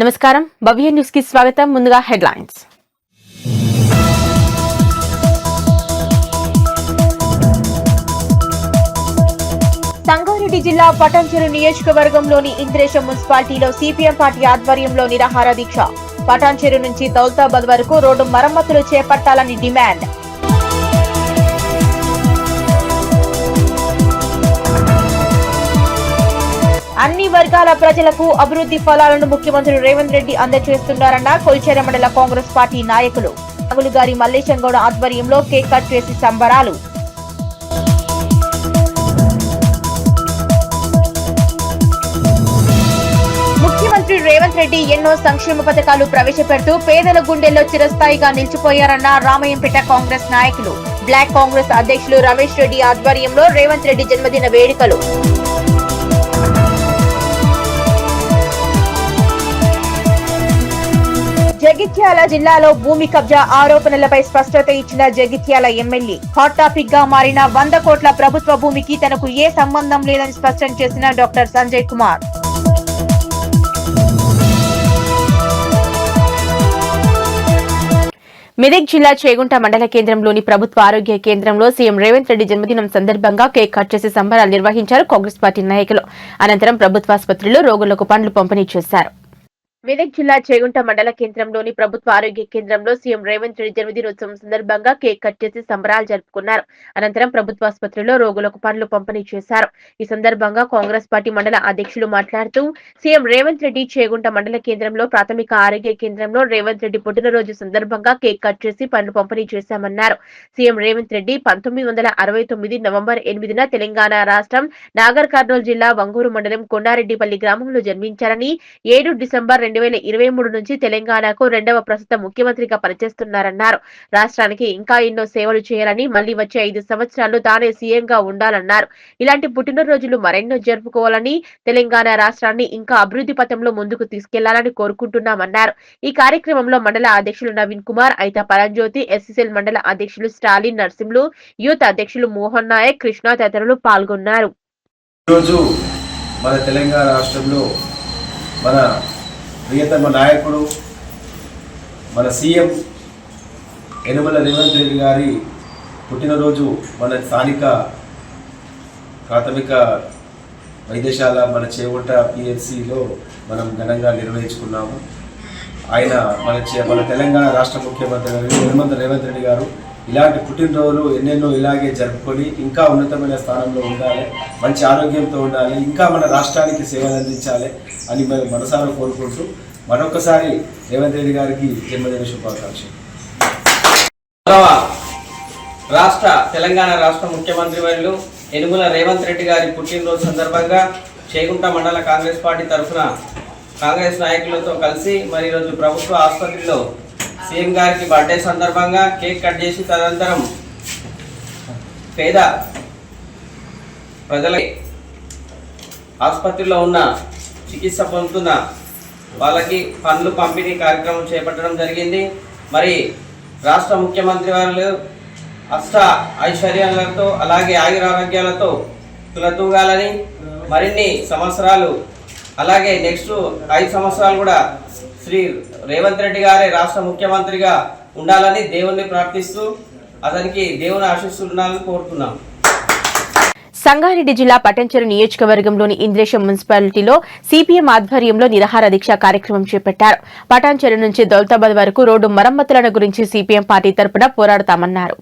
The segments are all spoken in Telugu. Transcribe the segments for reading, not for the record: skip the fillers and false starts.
నమస్కారం భవ్య న్యూస్ కి స్వాగతం. ముందుగా హెడ్లైన్స్. సంగారెడ్డి జిల్లా పటాన్చెరు నియోజకవర్గంలోని ఇంద్రేశం మున్సిపాలిటీలో సిపిఎం పార్టీ ఆధ్వర్యంలో నిరాహార దీక్ష. పటాన్చెరు నుంచి దౌలతాబాద్ వరకు రోడ్డు మరమ్మతులు చేపట్టాలని డిమాండ్. అన్ని వర్గాల ప్రజలకు అభివృద్ధి ఫలాలను ముఖ్యమంత్రి రేవంత్ రెడ్డి అందజేస్తున్నారన్న కొల్చేర మండల కాంగ్రెస్ పార్టీ నాయకులు. రాహుల్ గారి మల్లేశం గౌడ ఆధ్వర్యంలో కేక్ కట్ చేసి సంబరాలు. ముఖ్యమంత్రి రేవంత్ రెడ్డి ఎన్నో సంక్షేమ పథకాలు ప్రవేశపెడుతూ పేదల గుండెల్లో చిరస్థాయిగా నిలిచిపోయారన్న రామయ్యంపేట కాంగ్రెస్ నాయకులు. బ్లాక్ కాంగ్రెస్ అధ్యక్షులు రమేష్ రెడ్డి ఆధ్వర్యంలో రేవంత్ రెడ్డి జన్మదిన వేడుకలు. జగిత్యాల జిల్లాలో భూమి కబ్జా ఆరోపణలపై స్పష్టత ఇచ్చిన జగిత్యాల ఎమ్మెల్యే. హాట్ టాపిక్ గా మారిన 100 కోట్ల ప్రభుత్వ భూమికి తనకు ఏ సంబంధం లేదని స్పష్టం చేసిన డాక్టర్ సంజయ్ కుమార్. మెదక్ జిల్లా చేగుంట మండల కేంద్రంలోని ప్రభుత్వ ఆరోగ్య కేంద్రంలో సీఎం రేవంత్ రెడ్డి జన్మదినం సందర్భంగా కేక్ కట్ చేసి సంబరాలు నిర్వహించారు కాంగ్రెస్ పార్టీ నాయకులు. అనంతరం ప్రభుత్వాసుపత్రిలో రోగులకు పండ్లు పంపిణీ చేశారు. మెదక్ జిల్లా చేగుంట మండల కేంద్రంలోని ప్రభుత్వ ఆరోగ్య కేంద్రంలో సీఎం రేవంత్ రెడ్డి జన్మదినోత్సవం సందర్భంగా కేక్ కట్ చేసి సంబరాలు జరుపుకున్నారు. అనంతరం ప్రభుత్వాసుపత్రిలో రోగులకు పండ్లు పంపిణీ చేశారు. ఈ సందర్భంగా కాంగ్రెస్ పార్టీ మండల అధ్యక్షులు మాట్లాడుతూ సీఎం రేవంత్ రెడ్డి చేగుంట మండల కేంద్రంలో ప్రాథమిక ఆరోగ్య కేంద్రంలో రేవంత్ రెడ్డి పుట్టినరోజు సందర్భంగా కేక్ కట్ చేసి పండ్లు పంపిణీ చేశామన్నారు. సీఎం రేవంత్ రెడ్డి 1969 నవంబర్ 8న తెలంగాణ రాష్ట్రం నాగర్ కర్నూలు జిల్లా వంగూరు మండలం కొండారెడ్డిపల్లి గ్రామంలో జన్మించారని 7 డిసెంబర్ 2023 నుంచి తెలంగాణకు 2వ ప్రస్తుత ముఖ్యమంత్రిగా పనిచేస్తున్నారన్నారు. రాష్ట్రానికి ఇంకా ఎన్నో సేవలు చేయాలని, మళ్లీ వచ్చే 5 సంవత్సరాలు తానే సీఎంగా ఉండాలన్నారు. ఇలాంటి పుట్టినరోజులు మరెన్నో జరుపుకోవాలని, తెలంగాణ రాష్ట్రాన్ని ఇంకా అభివృద్ధి పథంలో ముందుకు తీసుకెళ్లాలని కోరుకుంటున్నామన్నారు. ఈ కార్యక్రమంలో మండల అధ్యక్షులు నవీన్ కుమార్, ఐతా పరంజ్యోతి, ఎస్సీసీఎల్ మండల అధ్యక్షులు స్టాలిన్ నర్సింహులు, యూత్ అధ్యక్షులు మోహన్ నాయక్, కృష్ణ తదితరులు పాల్గొన్నారు. మన తెలంగాణ రాష్ట్రంలో మన ప్రియతమ నాయకుడు మన సీఎం యనమల రేవంత్ రెడ్డి గారి పుట్టినరోజు మన స్థానిక ప్రాథమిక వైద్యశాల మన చేగుంట పిహెచ్సిలో మనం ఘనంగా నిర్వహించుకున్నాము. ఆయన మన తెలంగాణ రాష్ట్ర ముఖ్యమంత్రి యనమల రేవంత్ రెడ్డి గారు ఇలాంటి పుట్టినరోజులు ఎన్నెన్నో ఇలాగే జరుపుకొని ఇంకా ఉన్నతమైన స్థానంలో ఉండాలి, మంచి ఆరోగ్యంతో ఉండాలి, ఇంకా మన రాష్ట్రానికి సేవలు అందించాలి అని మేము మనసారా కోరుకుంటూ మరొకసారి రేవంత్ రెడ్డి గారికి జన్మదిన శుభాకాంక్షలు. తెలంగాణ రాష్ట్ర ముఖ్యమంత్రి వర్యులు యనమల రేవంత్ రెడ్డి గారి పుట్టినరోజు సందర్భంగా చేగుంట మండల కాంగ్రెస్ పార్టీ తరఫున కాంగ్రెస్ నాయకులతో కలిసి మరి ఈరోజు ప్రభుత్వ ఆసుపత్రిలో సీఎం గారికి బర్త్డే సందర్భంగా కేక్ కట్ చేసి తదనంతరం పేద ప్రజలకి ఆసుపత్రిలో ఉన్న చికిత్స పొందుతున్న వాళ్ళకి పండ్లు పంపిణీ కార్యక్రమం చేపట్టడం జరిగింది. మరి రాష్ట్ర ముఖ్యమంత్రి వారు అష్ట ఐశ్వర్యాలతో అలాగే ఆయురారోగ్యాలతో తులతూగాలని, మరిన్ని సంవత్సరాలు అలాగే నెక్స్ట్ 5 సంవత్సరాలు కూడా శ్రీ రేవంత్ రెడ్డి గారే రాష్ట్ర ముఖ్యమంత్రిగా ఉండాలని దేవుణ్ణి ప్రార్థిస్తూ అతనికి దేవుని ఆశీస్సులు ఉండాలని కోరుతున్నాం. సంగారెడ్డి జిల్లా పటాన్చెరు నియోజకవర్గంలోని ఇంద్రేశం మున్సిపాలిటీలో సిపిఎం ఆధ్వర్యంలో నిరాహార దీక్ష కార్యక్రమం చేపట్టారు. పటాన్చెరు నుంచి దౌలతాబాద్ వరకు రోడ్డు మరమ్మతులను గురించి సిపిఎం పార్టీ తరపున పోరాడతామన్నారు.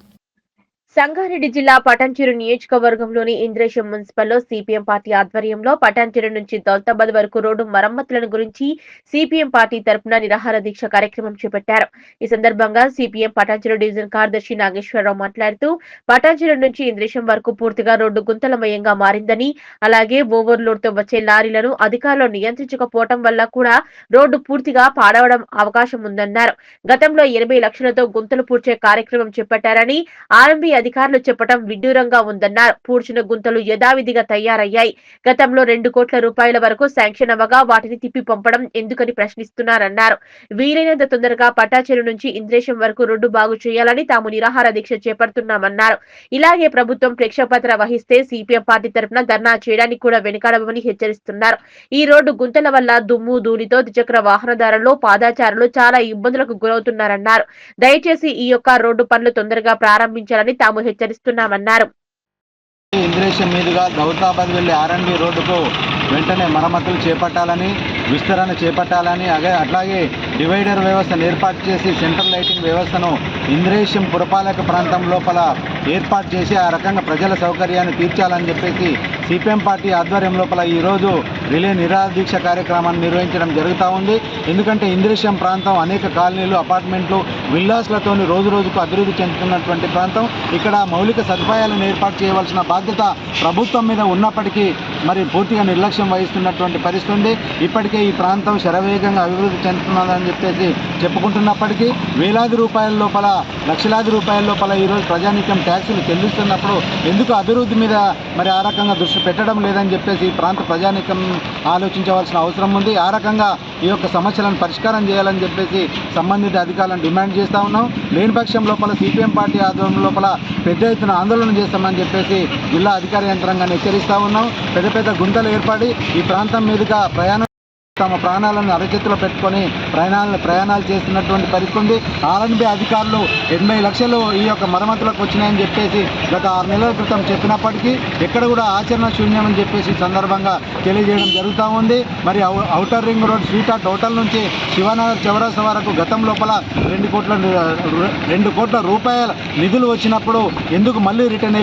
సంగారెడ్డి జిల్లా పటాన్చెరు నియోజకవర్గంలోని ఇంద్రేశం మున్సిపల్లో సిపిఎం పార్టీ ఆధ్వర్యంలో పటాన్చెరు నుంచి దౌలతాబాద్ వరకు రోడ్డు మరమ్మతులను గురించి సిపిఎం పార్టీ తరపున నిరాహార దీక్ష కార్యక్రమం చేపట్టారు. ఈ సందర్భంగా సిపిఎం పటాన్చెరు డివిజన్ కార్యదర్శి నాగేశ్వరరావు మాట్లాడుతూ పటాన్చెరు నుంచి ఇంద్రేశం వరకు పూర్తిగా రోడ్డు గుంతలమయంగా మారిందని, అలాగే ఓవర్లోడ్ తో వచ్చే లారీలను అధికారులు నియంత్రించకపోవడం వల్ల కూడా రోడ్డు పూర్తిగా పాడవడం అవకాశం ఉందన్నారు. గతంలో 80 లక్షలతో గుంతలు పూడ్చే కార్యక్రమం చేపట్టారని, ఆర్ఎంబీ అధికారులు చెప్పడం విడ్డూరంగా ఉందన్నారు. పూడ్చిన గుంతలు యథావిధిగా తయారయ్యాయి. గతంలో 2 కోట్ల రూపాయల వరకు శాంక్షన్ అవ్వగా వాటిని తిప్పి పంపడం ఎందుకని ప్రశ్నిస్తున్నారన్నారు. వీలైనంత తొందరగా పటాచేరు నుంచి ఇంద్రేశం వరకు రోడ్డు బాగు చేయాలని తాము నిరాహార దీక్ష చేపడుతున్నామన్నారు. ఇలాగే ప్రభుత్వం ప్రేక్షపాత్ర వహిస్తే సిపిఎం పార్టీ తరఫున ధర్నా చేయడానికి కూడా వెనుకాడమని హెచ్చరిస్తున్నారు. ఈ రోడ్డు గుంతల వల్ల దుమ్ము ధూళితో ద్విచక్ర వాహనదారులు, పాదచారులు చాలా ఇబ్బందులకు గురవుతున్నారన్నారు. దయచేసి ఈ యొక్క రోడ్డు పనులు తొందరగా ప్రారంభించాలని తాము హెచ్చరిస్తున్నామన్నారు. ఇంద్రేశం మీదుగా దౌతాబాద్ వెళ్లే ఆర్ఎండ్బి రోడ్డుకు వెంటనే మరమ్మతులు చేపట్టాలని, విస్తరణ చేపట్టాలని, అట్లాగే డివైడర్ వ్యవస్థను ఏర్పాటు చేసి సెంట్రల్ లైటింగ్ వ్యవస్థను ఇంద్రేశం పురపాలక ప్రాంతం లోపల ఏర్పాటు చేసి ఆ రకంగా ప్రజల సౌకర్యాన్ని తీర్చాలని చెప్పేసి సిపిఎం పార్టీ ఆధ్వర్యం లోపల ఈరోజు రిలే నిరాహార దీక్ష కార్యక్రమాన్ని నిర్వహించడం జరుగుతూ ఉంది. ఎందుకంటే ఇంద్రేశం ప్రాంతం అనేక కాలనీలు, అపార్ట్మెంట్లు, విల్లాస్లతోని రోజు రోజుకు అభివృద్ధి చెందుతున్నటువంటి ప్రాంతం. ఇక్కడ మౌలిక సదుపాయాలను ఏర్పాటు చేయవలసిన బాధ్యత ప్రభుత్వం మీద ఉన్నప్పటికీ మరి పూర్తిగా నిర్లక్ష్యం వహిస్తున్నటువంటి పరిస్థితి ఉంది. ఇప్పటికే ఈ ప్రాంతం శరవేగంగా అభివృద్ధి చెందుతున్నదని చెప్పేసి చెప్పుకుంటున్నప్పటికీ వేలాది రూపాయల లోపల, లక్షలాది రూపాయల లోపల ఈరోజు ప్రజానీకం ట్యాక్సులు చెల్లిస్తున్నప్పుడు ఎందుకు అభివృద్ధి మీద మరి ఆ రకంగా దృష్టి పెట్టడం లేదని చెప్పేసి ఈ ప్రాంత ప్రజానీకం ఆలోచించవలసిన అవసరం ఉంది. ఆ రకంగా ఈ యొక్క సమస్యలను పరిష్కారం చేయాలని చెప్పేసి సంబంధిత అధికారులను డిమాండ్ చేస్తూ ఉన్నాం. లేని పక్షం లోపల సిపిఎం పార్టీ ఆధ్వర్యం లోపల పెద్ద ఎత్తున ఆందోళన చేస్తామని చెప్పేసి జిల్లా అధికార యంత్రాంగాన్ని హెచ్చరిస్తూ ఉన్నాం. పెద్ద పెద్ద గుంతలు ఏర్పడి ఈ ప్రాంతం మీదుగా ప్రయాణం తమ ప్రాణాలను అరచేతిలో పెట్టుకొని ప్రయాణాలు చేస్తున్నటువంటి పరిస్థితి ఉంది. ఆర్ఎండ్బి అధికారులు 80 లక్షలు ఈ యొక్క మరమ్మతులకు వచ్చినాయని చెప్పేసి గత 6 నెలల క్రితం చెప్పినప్పటికీ ఎక్కడ కూడా ఆచరణ శూన్యమని చెప్పేసి సందర్భంగా తెలియజేయడం జరుగుతూ ఉంది. మరి outer ring road sweet heart hotel నుంచి శివానగర్ చౌరస్తా వరకు గతం లోపల 2 కోట్ల రూపాయల నిధులు వచ్చినప్పుడు ఎందుకు మళ్ళీ రిటర్న్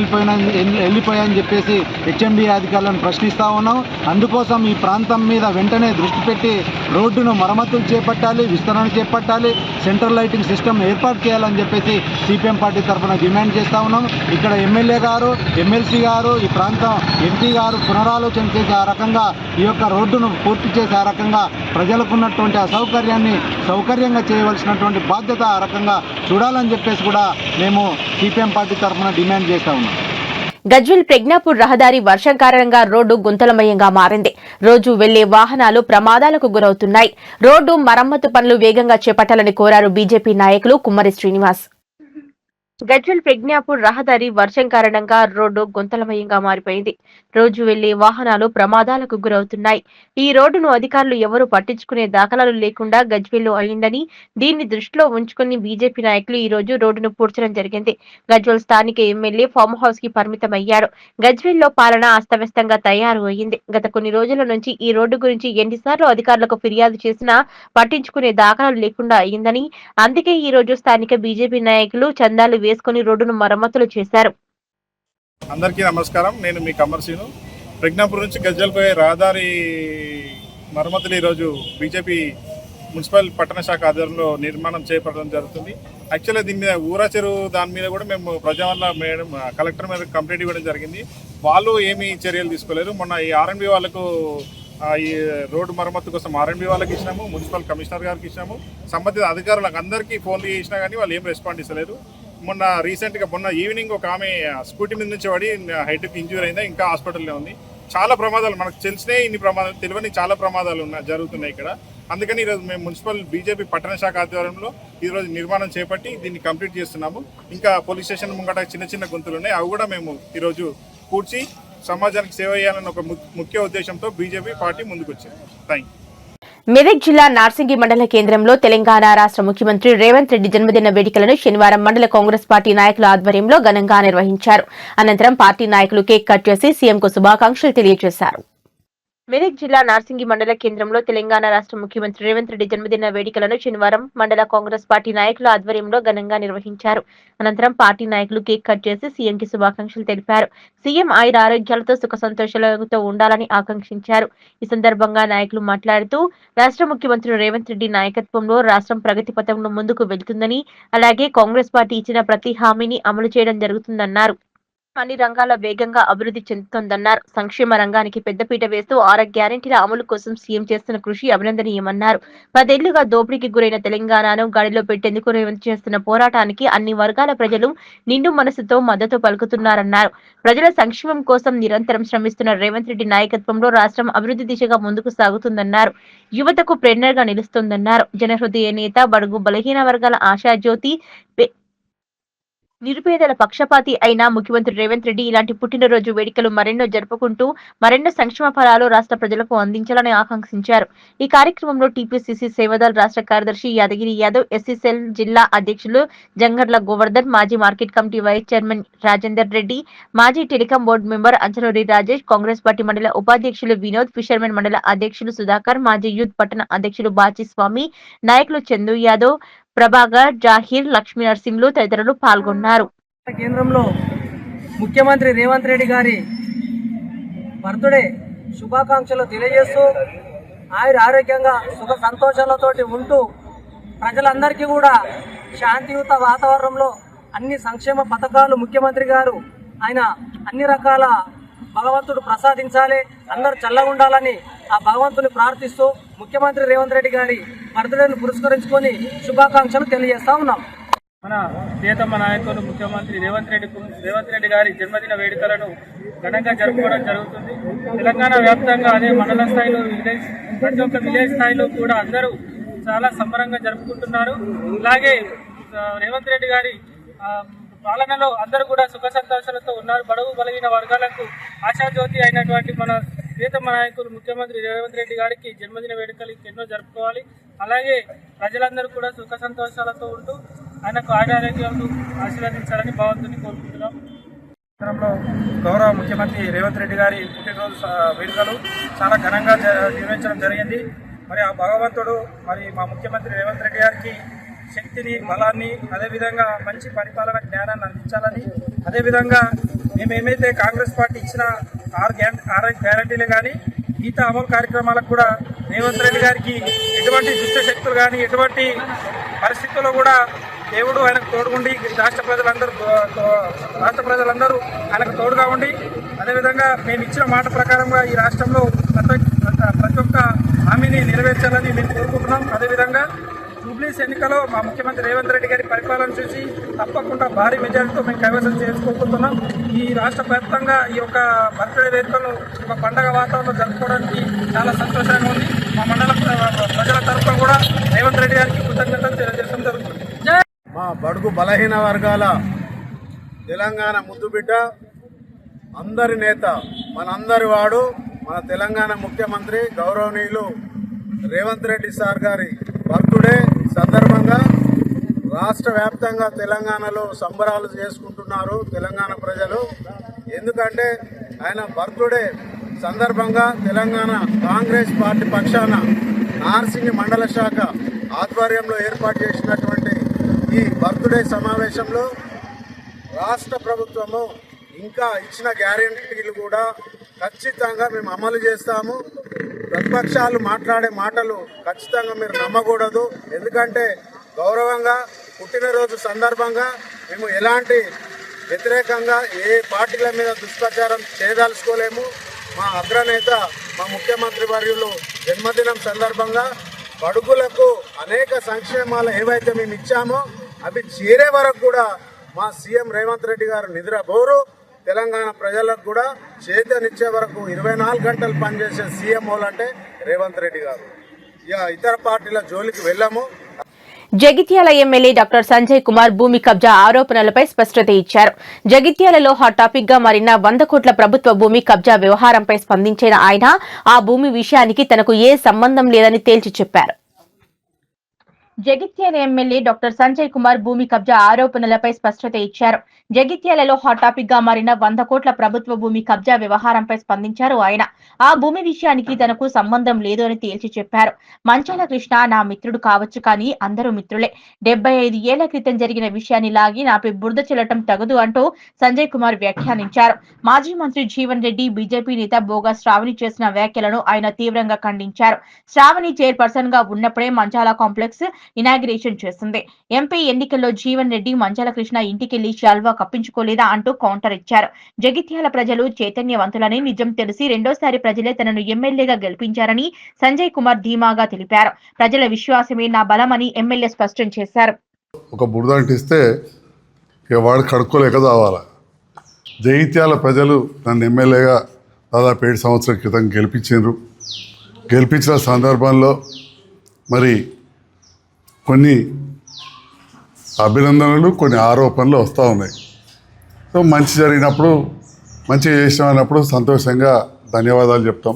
వెళ్ళిపోయాయని చెప్పేసి హెచ్ఎండి అధికారులను ప్రశ్నిస్తూ ఉన్నాం. అందుకోసం ఈ ప్రాంతం మీద వెంటనే దృష్టి పెట్టి రోడ్డును మరమ్మతులు చేపట్టాలి, విస్తరణ చేపట్టాలి, సెంట్రల్ లైటింగ్ సిస్టమ్ ఏర్పాటు చేయాలని చెప్పేసి సిపిఎం పార్టీ తరఫున డిమాండ్ చేస్తూ ఉన్నాం. ఇక్కడ ఎమ్మెల్యే గారు, ఎమ్మెల్సీ గారు, ఈ ప్రాంతం ఎంపీ గారు పునరాలోచన చేసి ఆ రకంగా ఈ యొక్క రోడ్డును పూర్తి చేసి ఆ రకంగా ప్రజలకు ఉన్నటువంటి అసౌకర్యాన్ని సౌకర్యంగా చేయవలసినటువంటి బాధ్యత ఆ రకంగా చూడాలని చెప్పేసి కూడా మేము సిపిఎం పార్టీ తరఫున డిమాండ్ చేస్తూ ఉన్నాం. గజ్వేల్ ప్రజ్ఞాపూర్ రహదారి వర్షం కారణంగా రోడ్డు గుంతలమయంగా మారింది. రోజు వెళ్లే వాహనాలు ప్రమాదాలకు గురవుతున్నాయి. రోడ్డు మరమ్మతు పనులు వేగంగా చేపట్టాలని కోరారు బీజేపీ నాయకులు కుమ్మరి శ్రీనివాస్. గజ్వేల్ ప్రజ్ఞాపూర్ రహదారి వర్షం కారణంగా రోడ్డు గుంతలమయంగా మారిపోయింది. రోజు వెళ్లే వాహనాలు ప్రమాదాలకు గురవుతున్నాయి. ఈ రోడ్డును అధికారులు ఎవరూ పట్టించుకునే దాఖలాలు లేకుండా గజ్వేల్లో అయిందని, దీన్ని దృష్టిలో ఉంచుకుని బీజేపీ నాయకులు ఈ రోజు రోడ్డును పూడ్చడం జరిగింది. గజ్వేల్ స్థానిక ఎమ్మెల్యే ఫామ్ హౌస్ కి పరిమితమయ్యాడు. గజ్వేల్లో పాలన అస్తవ్యస్తంగా తయారు అయింది. గత కొన్ని రోజుల నుంచి ఈ రోడ్డు గురించి ఎన్నిసార్లు అధికారులకు ఫిర్యాదు చేసినా పట్టించుకునే దాఖలాలు లేకుండా అయిందని, అందుకే ఈ రోజు స్థానిక బీజేపీ నాయకులు చందాలు వేసుకుని రోడ్డును మరమ్మతులు చేశారు. అందరికీ నమస్కారం. నేను మీ కమర్సీను. ప్రజ్ఞాపూర్ నుంచి గజ్వేల్ పోయే రహదారి మరమ్మతులు ఈరోజు బీజేపీ మున్సిపల్ పట్టణ శాఖ ఆధ్వర్యంలో నిర్మాణం చేపట్టడం జరుగుతుంది. యాక్చువల్గా దీని మీద ఊరా చెరువు దాని మీద కూడా మేము ప్రజావల్ల మేడం కలెక్టర్ మీద కంప్లైంట్ ఇవ్వడం జరిగింది. వాళ్ళు ఏమీ చర్యలు తీసుకోలేరు. మొన్న ఈ ఆర్ఎండ్బి వాళ్ళకు ఈ రోడ్డు మరమ్మతు కోసం ఆర్ఎండ్బి వాళ్ళకి ఇచ్చినాము, మున్సిపల్ కమిషనర్ గారికి ఇచ్చినాము, సంబంధిత అధికారులకు అందరికీ ఫోన్లు చేసినా కానీ వాళ్ళు ఏం రెస్పాండ్ ఇస్తలేరు. మొన్న ఈవినింగ్ ఒక ఆమె స్కూటీ మీద నుంచి పడి హెడ్కి ఇంజ్యూర్ అయిందా, ఇంకా హాస్పిటల్లో ఉంది. చాలా ప్రమాదాలు మనకు తెలిసినాయి, ఇన్ని ప్రమాదాలు తెలియని చాలా ప్రమాదాలు జరుగుతున్నాయి ఇక్కడ. అందుకని ఈరోజు మేము మున్సిపల్ బీజేపీ పట్టణ శాఖ ఆధ్వర్యంలో ఈరోజు నిర్మాణం చేపట్టి దీన్ని కంప్లీట్ చేస్తున్నాము. ఇంకా పోలీస్ స్టేషన్ ముంగట చిన్న చిన్న గుంతలు ఉన్నాయి, అవి కూడా మేము ఈరోజు పూడ్చి సమాజానికి సేవ చేయాలన్న ఒక ముఖ్య ఉద్దేశంతో బీజేపీ పార్టీ ముందుకు వచ్చింది. Thank you. మెదక్ జిల్లా నార్సింగి మండల కేంద్రంలో తెలంగాణ రాష్ట్ర ముఖ్యమంత్రి రేవంత్ రెడ్డి జన్మదిన వేడుకలను శనివారం మండల కాంగ్రెస్ పార్టీ నాయకుల ఆధ్వర్యంలో ఘనంగా నిర్వహించారు. అనంతరం పార్టీ నాయకులు కేక్ కట్ చేసి సీఎంకు శుభాకాంక్షలు తెలియజేశారు. మెదక్ జిల్లా నార్సింగి మండల కేంద్రంలో తెలంగాణ రాష్ట్ర ముఖ్యమంత్రి రేవంత్ రెడ్డి జన్మదిన వేడుకలను శనివారం మండల కాంగ్రెస్ పార్టీ నాయకుల ఆధ్వర్యంలో ఘనంగా నిర్వహించారు. అనంతరం పార్టీ నాయకులు కేక్ కట్ చేసి సీఎంకి శుభాకాంక్షలు తెలిపారు. సీఎం ఆయుర ఆరోగ్యాలతో సుఖ సంతోషాలతో ఉండాలని ఆకాంక్షించారు. ఈ సందర్భంగా నాయకులు మాట్లాడుతూ రాష్ట్ర ముఖ్యమంత్రి రేవంత్ రెడ్డి నాయకత్వంలో రాష్ట్రం ప్రగతి పథంలో ముందుకు వెళ్తుందని, అలాగే కాంగ్రెస్ పార్టీ ఇచ్చిన ప్రతి హామీని అమలు చేయడం జరుగుతుందన్నారు. అన్ని రంగాల వేగంగా అభివృద్ధి చెందుతోందన్నారు. సంక్షేమ రంగానికి పెద్దపీట వేస్తూ 6 గ్యారెంటీల అమలు కోసం సీఎం చేస్తున్న కృషి అభినందనీయమన్నారు. 10 ఏళ్లుగా దోపిడీకి గురైన తెలంగాణను గాడిలో పెట్టేందుకు రేవంత్ చేస్తున్న పోరాటానికి అన్ని వర్గాల ప్రజలు నిండు మనసుతో మద్దతు పలుకుతున్నారన్నారు. ప్రజల సంక్షేమం కోసం నిరంతరం శ్రమిస్తున్న రేవంత్ రెడ్డి నాయకత్వంలో రాష్ట్రం అభివృద్ధి దిశగా ముందుకు సాగుతుందన్నారు. యువతకు ప్రేరణగా నిలుస్తోందన్నారు. జనహృదయ నేత, బడుగు బలహీన వర్గాల ఆశాజ్యోతి, నిరుపేదల పక్షపాతి అయిన ముఖ్యమంత్రి రేవంత్ రెడ్డి ఇలాంటి పుట్టినరోజు వేడుకలు మరెన్నో జరుపుకుంటూ మరెన్నో సంక్షేమ ఫలాలు రాష్ట్ర ప్రజలకు అందించాలని ఆకాంక్షించారు. ఈ కార్యక్రమంలో టీపీసీసీ సేవదల్ రాష్ట్ర కార్యదర్శి యాదగిరి యాదవ్, ఎస్సీసెల్ జిల్లా అధ్యక్షులు జంగర్ల గోవర్ధన్, మాజీ market committee vice chairman Rajender Reddy, మాజీ telecom board member Anchanuri Rajesh, Congress party mandal ఉపాధ్యక్షులు వినోద్, ఫిషర్మెన్ మండల అధ్యక్షులు సుధాకర్, మాజీ యూత్ పట్టణ అధ్యక్షులు బాచి స్వామి, నాయకులు చందు యాదవ్, ప్రభాకర్, జాహీర్, లక్ష్మీ నరసింహులు తదితరులు పాల్గొన్నారు. కేంద్రంలో ముఖ్యమంత్రి రేవంత్ రెడ్డి గారి బర్త్డే శుభాకాంక్షలు తెలియజేస్తూ ఆరోగ్యంగా సుఖ సంతోషాలతోటి ఉంటూ ప్రజలందరికీ కూడా శాంతియుత వాతావరణంలో అన్ని సంక్షేమ పథకాలు ముఖ్యమంత్రి గారు ఆయన అన్ని రకాల భగవంతుడు ప్రసాదించాలి, అందరూ చల్లగా ఉండాలని ఆ భగవంతుని ప్రార్థిస్తూ ముఖ్యమంత్రి రేవంత్ రెడ్డి గారి బర్త్డేను పురస్కరించుకొని శుభాకాంక్షలు తెలియజేస్తా ఉన్నాం. మన ప్రియతమ నాయకులు ముఖ్యమంత్రి రేవంత్ రెడ్డి గారి జన్మదిన వేడుకలను ఘనంగా జరుపుకోవడం జరుగుతుంది. తెలంగాణ వ్యాప్తంగా అదే మండల స్థాయిలో, ప్రతి ఒక్క విలేజ్ స్థాయిలో కూడా అందరూ చాలా సంబరంగా జరుపుకుంటున్నారు. అలాగే రేవంత్ రెడ్డి గారి పాలనలో అందరూ కూడా సుఖ సంతోషాలతో ఉన్నారు. బడుగు బలహీన వర్గాలకు ఆశాజ్యోతి అయినటువంటి మన ప్రియతమ నాయకులు ముఖ్యమంత్రి రేవంత్ రెడ్డి గారికి జన్మదిన వేడుకలు ఎన్నో జరుపుకోవాలి. అలాగే ప్రజలందరూ కూడా సుఖ సంతోషాలతో ఉంటూ ఆయనకు ఆరోగ్యాలు ఆశీర్వదించాలని భగవంతుని కోరుకుంటున్నాం. గౌరవ ముఖ్యమంత్రి రేవంత్ రెడ్డి గారి పుట్టినరోజు వేడుకలు చాలా ఘనంగా నిర్వహించడం జరిగింది. మరి ఆ భగవంతుడు మా ముఖ్యమంత్రి రేవంత్ రెడ్డి గారికి శక్తిని, బలాన్ని, అదేవిధంగా మంచి పరిపాలన జ్ఞానాన్ని అందించాలని, అదేవిధంగా మేమేమైతే కాంగ్రెస్ పార్టీ ఇచ్చిన 6 గ్యారంటీలు కానీ మిగతా అమలు కార్యక్రమాలకు కూడా రేవంత్ రెడ్డి గారికి ఎటువంటి దుష్ట శక్తులు కానీ ఎటువంటి పరిస్థితుల్లో కూడా దేవుడు ఆయనకు తోడుగుండి రాష్ట్ర ప్రజలందరూ ఆయనకు తోడుగా ఉండి, అదేవిధంగా మేము ఇచ్చిన మాట ప్రకారంగా ఈ రాష్ట్రంలో ప్రతి ఒక్క హామీని నెరవేర్చాలని మేము కోరుకుంటున్నాం. అదేవిధంగా జూబ్లీస్ ఎన్నికలో మా ముఖ్యమంత్రి రేవంత్ రెడ్డి గారి పరిపాలన చూసి తప్పకుండా భారీ మెజారిటీతో మేము కైవసం చేసుకోబోతున్నాం. ఈ రాష్ట్ర వ్యాప్తంగా ఈ యొక్క బర్త్డే వేడుకలను ఒక పండగ వాతావరణంలో జరుపుకోవడానికి చాలా సంతోషంగా ఉంది. మా మండల ప్రజల తరఫున కూడా రేవంత్ రెడ్డి గారికి కృతజ్ఞతలు తెలియజేయడం జరుగుతుంది. మా బడుగు బలహీన వర్గాల తెలంగాణ ముద్దుబిడ్డ, అందరి నేత, మనందరి వాడు, మన తెలంగాణ ముఖ్యమంత్రి గౌరవనీయులు రేవంత్ రెడ్డి సార్ గారి బర్త్డే సందర్భంగా రాష్ట్ర వ్యాప్తంగా తెలంగాణలో సంబరాలు చేసుకుంటున్నారు తెలంగాణ ప్రజలు. ఎందుకంటే ఆయన బర్త్డే సందర్భంగా తెలంగాణ కాంగ్రెస్ పార్టీ పక్షాన నార్సింగి మండల శాఖ ఆధ్వర్యంలో ఏర్పాటు చేసినటువంటి ఈ బర్త్డే సమావేశంలో రాష్ట్ర ప్రభుత్వము ఇంకా ఇచ్చిన గ్యారెంటీలు కూడా ఖచ్చితంగా మేము అమలు చేస్తాము. ప్రతిపక్షాలు మాట్లాడే మాటలు ఖచ్చితంగా మీరు నమ్మకూడదు. ఎందుకంటే గౌరవంగా పుట్టినరోజు సందర్భంగా మేము ఎలాంటి వ్యతిరేకంగా ఏ పార్టీల మీద దుష్ప్రచారం చేయదలుచుకోలేము. మా అగ్రనేత, మా ముఖ్యమంత్రి వర్యులు జన్మదినం సందర్భంగా బడుగులకు అనేక సంక్షేమాలు ఏవైతే మేము ఇచ్చామో అవి చేరే వరకు కూడా మా సీఎం రేవంత్ రెడ్డి గారు నిద్రపోరు. తెలంగాణ ప్రజలకు కూడా చేతనిచ్చే వరకు 24 గంటలు పనిచేసే సీఎంఓలు అంటే రేవంత్ రెడ్డి గారు. ఇక ఇతర పార్టీల జోలికి వెళ్ళాము. జగిత్యాల ఎమ్మెల్యే డాక్టర్ సంజయ్ కుమార్ భూమి కబ్జా ఆరోపణలపై స్పష్టత ఇచ్చారు. జగిత్యాలలో హాట్ టాపిక్ గా మారిన 100 కోట్ల ప్రభుత్వ భూమి కబ్జా వ్యవహారంపై స్పందించిన ఆయన ఆ భూమి విషయానికి తనకు ఏ సంబంధం లేదని తేల్చి చెప్పారు. జగిత్యాల ఎమ్మెల్యే డాక్టర్ సంజయ్ కుమార్ భూమి కబ్జా ఆరోపణలపై స్పష్టత ఇచ్చారు. జగిత్యాలలో హాట్ టాపిక్ గా మారిన 100 కోట్ల ప్రభుత్వ భూమి కబ్జా వ్యవహారంపై స్పందించారు ఆయన. ఆ భూమి విషయానికి తనకు సంబంధం లేదు అని తేల్చి చెప్పారు. మంచాల కృష్ణ నా మిత్రుడు కావచ్చు, కానీ అందరూ మిత్రులే. 75 ఏళ్ల క్రితం జరిగిన విషయాన్ని లాగి నాపై బురద చెల్లటం తగదు అంటూ సంజయ్ కుమార్ వ్యాఖ్యానించారు. మాజీ మంత్రి జీవన్ రెడ్డి, బీజేపీ నేత బోగా శ్రావణి చేసిన వ్యాఖ్యలను ఆయన తీవ్రంగా ఖండించారు. శ్రావణి చైర్పర్సన్ గా ఉన్నప్పుడే మంచాల కాంప్లెక్స్ ఇనాగ్రేషన్ చేసింది. ఎంపీ ఎన్నికల్లో జీవన్ రెడ్డి మంచాల కృష్ణ ఇంటికెళ్లి శాల్వా కప్పించుకోలేదా అంటూ కౌంటర్ ఇచ్చారు. జగిత్యాల ప్రజలు చైతన్యవంతులని, నిజం తెలిసి రెండోసారి ప్రజలే తనను ఎమ్మెల్యేగా గెలిపించారని సంజయ్ కుమార్ ధీమాగా తెలిపారు. ప్రజల విశ్వాసమే నా బలమని ఎమ్మెల్యే స్పష్టం చేశారు. ఒక బురద అంటిస్తే ఇక వాడు కడుక్కోలేక చావాలా. జగిత్యాల ప్రజలు నన్ను ఎమ్మెల్యేగా దాదాపు 7 సంవత్సరాల క్రితం గెలిపించిన సందర్భంలో మరి కొన్ని అభినందనలు, కొన్ని ఆరోపణలు వస్తూ ఉన్నాయి. సో మంచి జరిగినప్పుడు, మంచిగా చేసినామన్నప్పుడు సంతోషంగా ధన్యవాదాలు చెప్తాం.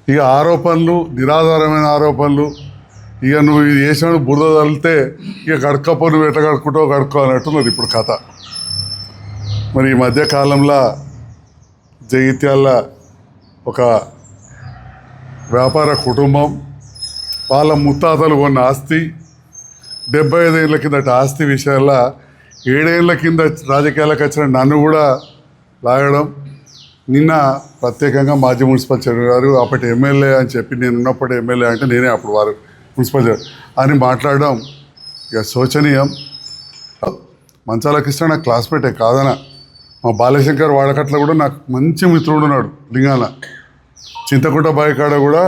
ఇక ఆరోపణలు, నిరాధారమైన ఆరోపణలు, ఇక నువ్వు ఇది చేసినాడు బురద తగిలితే ఇక గడకపో, నువ్వు ఎట్లా కడుక్కుంటావు గడుక్కో అన్నట్టున్నది ఇప్పుడు కథ. మరి ఈ మధ్యకాలంలో జగిత్యాల ఒక వ్యాపార కుటుంబం, వాళ్ళ ముత్తాతలు కొన్న ఆస్తి, 75 ఏళ్ళ కిందట ఆస్తి విషయాల్లో 7 ఏళ్ళ కింద రాజకీయాలకు వచ్చిన నన్ను కూడా లాగడం. నిన్న ప్రత్యేకంగా మాజీ మున్సిపల్ చైర్మన్ గారు అప్పటి ఎమ్మెల్యే అని చెప్పి, నేను ఉన్నప్పటి ఎమ్మెల్యే అంటే నేనే అప్పుడు వారు మున్సిపల్ అని మాట్లాడడం ఇక శోచనీయం. మంచాల కృష్ణ నాకు క్లాస్మేటే కాదన. మా బాలశంకర్ వాడకట్ల కూడా నాకు మంచి మిత్రుడు ఉన్నాడు. లింగాల చింతకుంట బాయికాడ కూడా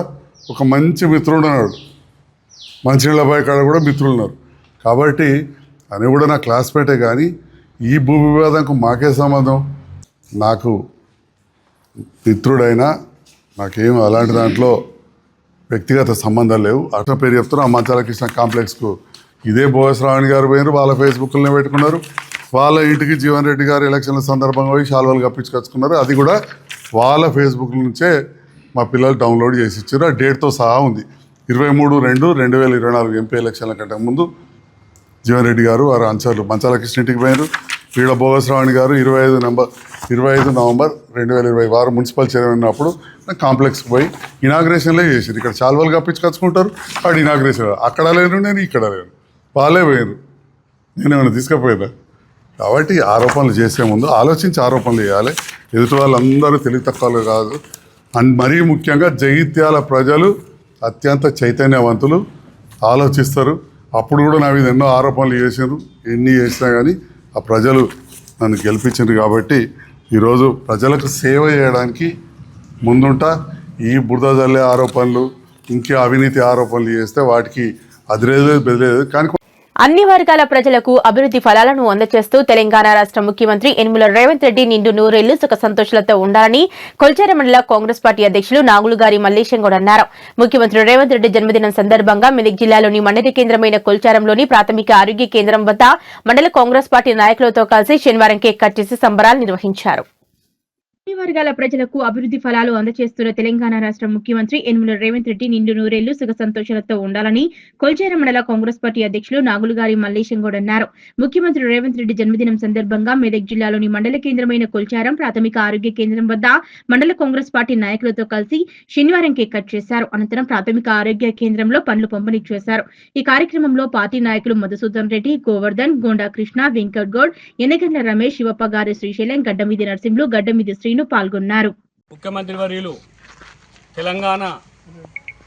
ఒక మంచి మిత్రుడు ఉన్నాడు. మంచినీళ్ళ బాయికాడ కూడా మిత్రులు ఉన్నారు. కాబట్టి అని కూడా నా క్లాస్మేటే. కానీ ఈ భూ వివాదంకు మాకే సంబంధం? నాకు మిత్రుడైనా నాకేం అలాంటి దాంట్లో వ్యక్తిగత సంబంధాలు లేవు. అట్లా పేరు చెప్తున్నా. మంచాల కృష్ణ కాంప్లెక్స్కు ఇదే భోగశ్రావణి గారు పోయినారు, వాళ్ళ ఫేస్బుక్లోనే పెట్టుకున్నారు. వాళ్ళ ఇంటికి జీవన్ రెడ్డి గారు ఎలక్షన్ల సందర్భంగా పోయి శాల్వాలు కప్పించుకొచ్చుకున్నారు. అది కూడా వాళ్ళ ఫేస్బుక్ నుంచే మా పిల్లలు డౌన్లోడ్ చేసి ఇచ్చారు. ఆ డేట్తో సహా ఉంది. 23/2/2024 ఎంపీ ఎలక్షన్ల కంటే ముందు జీవన్ రెడ్డి గారు వారు అంచర్లు మంచాల కృష్ణ ఇంటికి పోయినారు. ఈడ భోగశ్రావణి గారు 25 నవంబర్ 2020 వారు మున్సిపల్ చైర్మన్ ఉన్నప్పుడు కాంప్లెక్స్కి పోయి ఇనాగ్రేషన్లే చేసారు. ఇక్కడ శాల్వాలు కప్పించుకొచ్చుకుంటారు, అక్కడ ఇనాగ్రేషన్. అక్కడ లేను, నేను ఇక్కడ లేను, వాళ్ళే పోయారు, నేనేమైనా తీసుకుపోయినా. కాబట్టి ఆరోపణలు చేసే ముందు ఆలోచించి ఆరోపణలు చేయాలి. ఎదుటి వాళ్ళందరూ తెలివి తక్కువలు కాదు. అండ్ మరీ ముఖ్యంగా జగిత్యాల ప్రజలు అత్యంత చైతన్యవంతులు, ఆలోచిస్తారు. అప్పుడు కూడా నా మీద ఎన్నో ఆరోపణలు చేశారు. ఎన్ని చేసినా కానీ ఆ ప్రజలు నన్ను గెలిపించారు. కాబట్టి ఈరోజు ప్రజలకు సేవ చేయడానికి ముందుంటా. ఈ బురద జల్లే ఆరోపణలు, ఇంకే అవినీతి ఆరోపణలు చేస్తే వాటికి అదిరేదు బెదిరేదు. కానీ అన్ని వర్గాల ప్రజలకు అభివృద్ధి ఫలాలను అందజేస్తూ తెలంగాణ రాష్ట్ర ముఖ్యమంత్రి యనమల రేవంత్ రెడ్డి నిండు నూరేళ్లు సుఖ సంతోషాలతో ఉండాలని కొల్చార మండల కాంగ్రెస్ పార్టీ అధ్యక్షులు నాగులుగారి మల్లేశం గౌడ్ అన్నారు. ముఖ్యమంత్రి రేవంత్ రెడ్డి జన్మదినం సందర్భంగా మెదక్ జిల్లాలోని మండల కేంద్రమైన కొల్చారంలోని ప్రాథమిక ఆరోగ్య కేంద్రం వద్ద మండల కాంగ్రెస్ పార్టీ నాయకులతో కలిసి శనివారం కేక్ కట్ చేసి సంబరాలు నిర్వహించారు. అన్ని వర్గాల ప్రజలకు అభివృద్ధి ఫలాలు అందజేస్తున్న తెలంగాణ రాష్ట్ర ముఖ్యమంత్రి యనమల రేవంత్ రెడ్డి నిండు నూరేళ్లు సుఖ సంతోషాలతో ఉండాలని కొల్చార మండల కాంగ్రెస్ పార్టీ అధ్యక్షులు నాగులుగారి మల్లేశం గౌడ్ అన్నారు. ముఖ్యమంత్రి రేవంత్ రెడ్డి జన్మదినం సందర్భంగా మెదక్ జిల్లాలోని మండల కేంద్రమైన కొల్చారం ప్రాథమిక ఆరోగ్య కేంద్రం వద్ద మండల కాంగ్రెస్ పార్టీ నాయకులతో కలిసి శనివారం కేక్ కట్ చేశారు. అనంతరం ప్రాథమిక ఆరోగ్య కేంద్రంలో పండ్లు పంపిణీ చేశారు. ఈ కార్యక్రమంలో పార్టీ నాయకులు మధుసూదన్ రెడ్డి, గోవర్ధన్, గోండా కృష్ణ, వెంకట్ గౌడ్, ఎన్నగండ్ల రమేష్, శివప్ప గారి శ్రీశైలం, గడ్డమీది నరసింహులు, గడ్డమీది శ్రీను పాల్గొన్నారు. ముఖ్యమంత్రి వర్యులు తెలంగాణ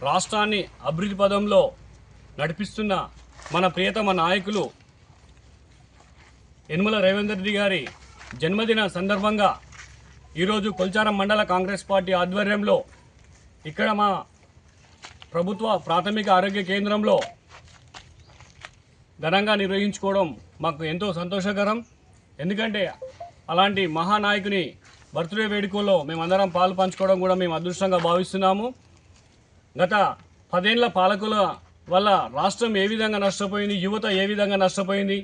రాష్ట్రాన్ని అభివృద్ధి పదంలో నడిపిస్తున్న మన ప్రియతమ నాయకులు యనమల రేవంత్ రెడ్డి గారి జన్మదిన సందర్భంగా ఈరోజు కొల్చారం మండల కాంగ్రెస్ పార్టీ ఆధ్వర్యంలో ఇక్కడ మా ప్రభుత్వ ప్రాథమిక ఆరోగ్య కేంద్రంలో ఘనంగా నిర్వహించుకోవడం మాకు ఎంతో సంతోషకరం. ఎందుకంటే అలాంటి మహానాయకుని బర్త్డే వేడుకల్లో మేమందరం పాలు పంచుకోవడం కూడా మేము అదృష్టంగా భావిస్తున్నాము. గత 10 ఏళ్ల పాలకుల వల్ల రాష్ట్రం ఏ విధంగా నష్టపోయింది, యువత ఏ విధంగా నష్టపోయింది,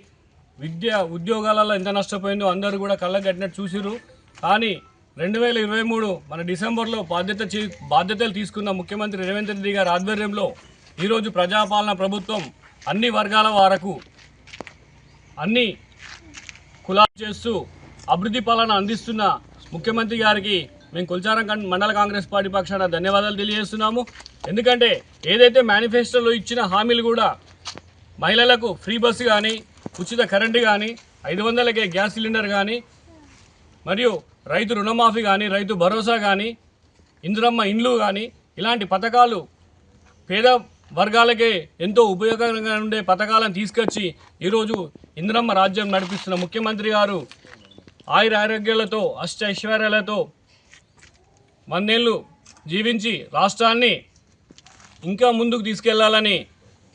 ఉద్యోగాలలో ఎంత నష్టపోయిందో అందరూ కూడా కళ్ళగట్టినట్టు చూసిరు. కానీ 2023 మన డిసెంబర్లో బాధ్యతలు తీసుకున్న ముఖ్యమంత్రి రేవంత్ రెడ్డి గారి ఆధ్వర్యంలో ఈరోజు ప్రజాపాలన ప్రభుత్వం అన్ని వర్గాల వారకు అన్ని కులాలు చేస్తూ అభివృద్ధి పాలన అందిస్తున్న ముఖ్యమంత్రి గారికి మేము కొల్చారం మండల కాంగ్రెస్ పార్టీ పక్షాన ధన్యవాదాలు తెలియజేస్తున్నాము. ఎందుకంటే ఏదైతే మేనిఫెస్టోలో ఇచ్చిన హామీలు కూడా మహిళలకు ఫ్రీ బస్సు కానీ, ఉచిత కరెంటు కానీ, 500కే గ్యాస్ సిలిండర్ కానీ, మరియు రైతు రుణమాఫీ కానీ, రైతు భరోసా కానీ, ఇందిరమ్మ ఇండ్లు కానీ, ఇలాంటి పథకాలు పేద వర్గాలకే ఎంతో ఉపయోగకరంగా ఉండే పథకాలను తీసుకొచ్చి ఈరోజు ఇందిరమ్మ రాజ్యం నడిపిస్తున్న ముఖ్యమంత్రి గారు ఆయురారోగ్యాలతో అష్టైశ్వర్యాలతో 100 ఏళ్ళు జీవించి రాష్ట్రాన్ని ఇంకా ముందుకు తీసుకెళ్లాలని,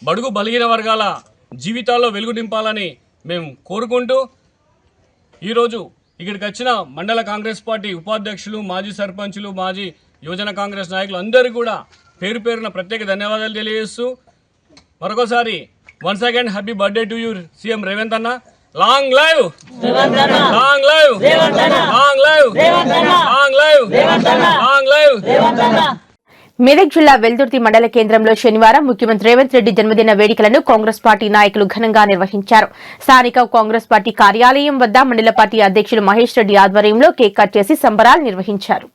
బడుగు బలిగిన వర్గాల జీవితాల్లో వెలుగు నింపాలని మేము కోరుకుంటూ ఈరోజు ఇక్కడికి వచ్చిన మండల కాంగ్రెస్ పార్టీ ఉపాధ్యక్షులు, మాజీ సర్పంచులు, మాజీ యువజన కాంగ్రెస్ నాయకులు అందరికీ కూడా పేరు పేరున ప్రత్యేక ధన్యవాదాలు తెలియజేస్తూ మరొకసారి once again happy birthday to you CM Revanth అన్న. Long live, long live, long live, long live, long live. Medak జిల్లా వెల్దుర్తి మండల కేంద్రంలో శనివారం ముఖ్యమంత్రి రేవంత్ రెడ్డి జన్మదిన వేడుకలను కాంగ్రెస్ పార్టీ నాయకులు ఘనంగా నిర్వహించారు. స్థానిక కాంగ్రెస్ పార్టీ కార్యాలయం వద్ద మండల పార్టీ అధ్యక్షులు మహేష్ రెడ్డి ఆధ్వర్యంలో కేక్ కట్ చేసి సంబరాలు నిర్వహించారు.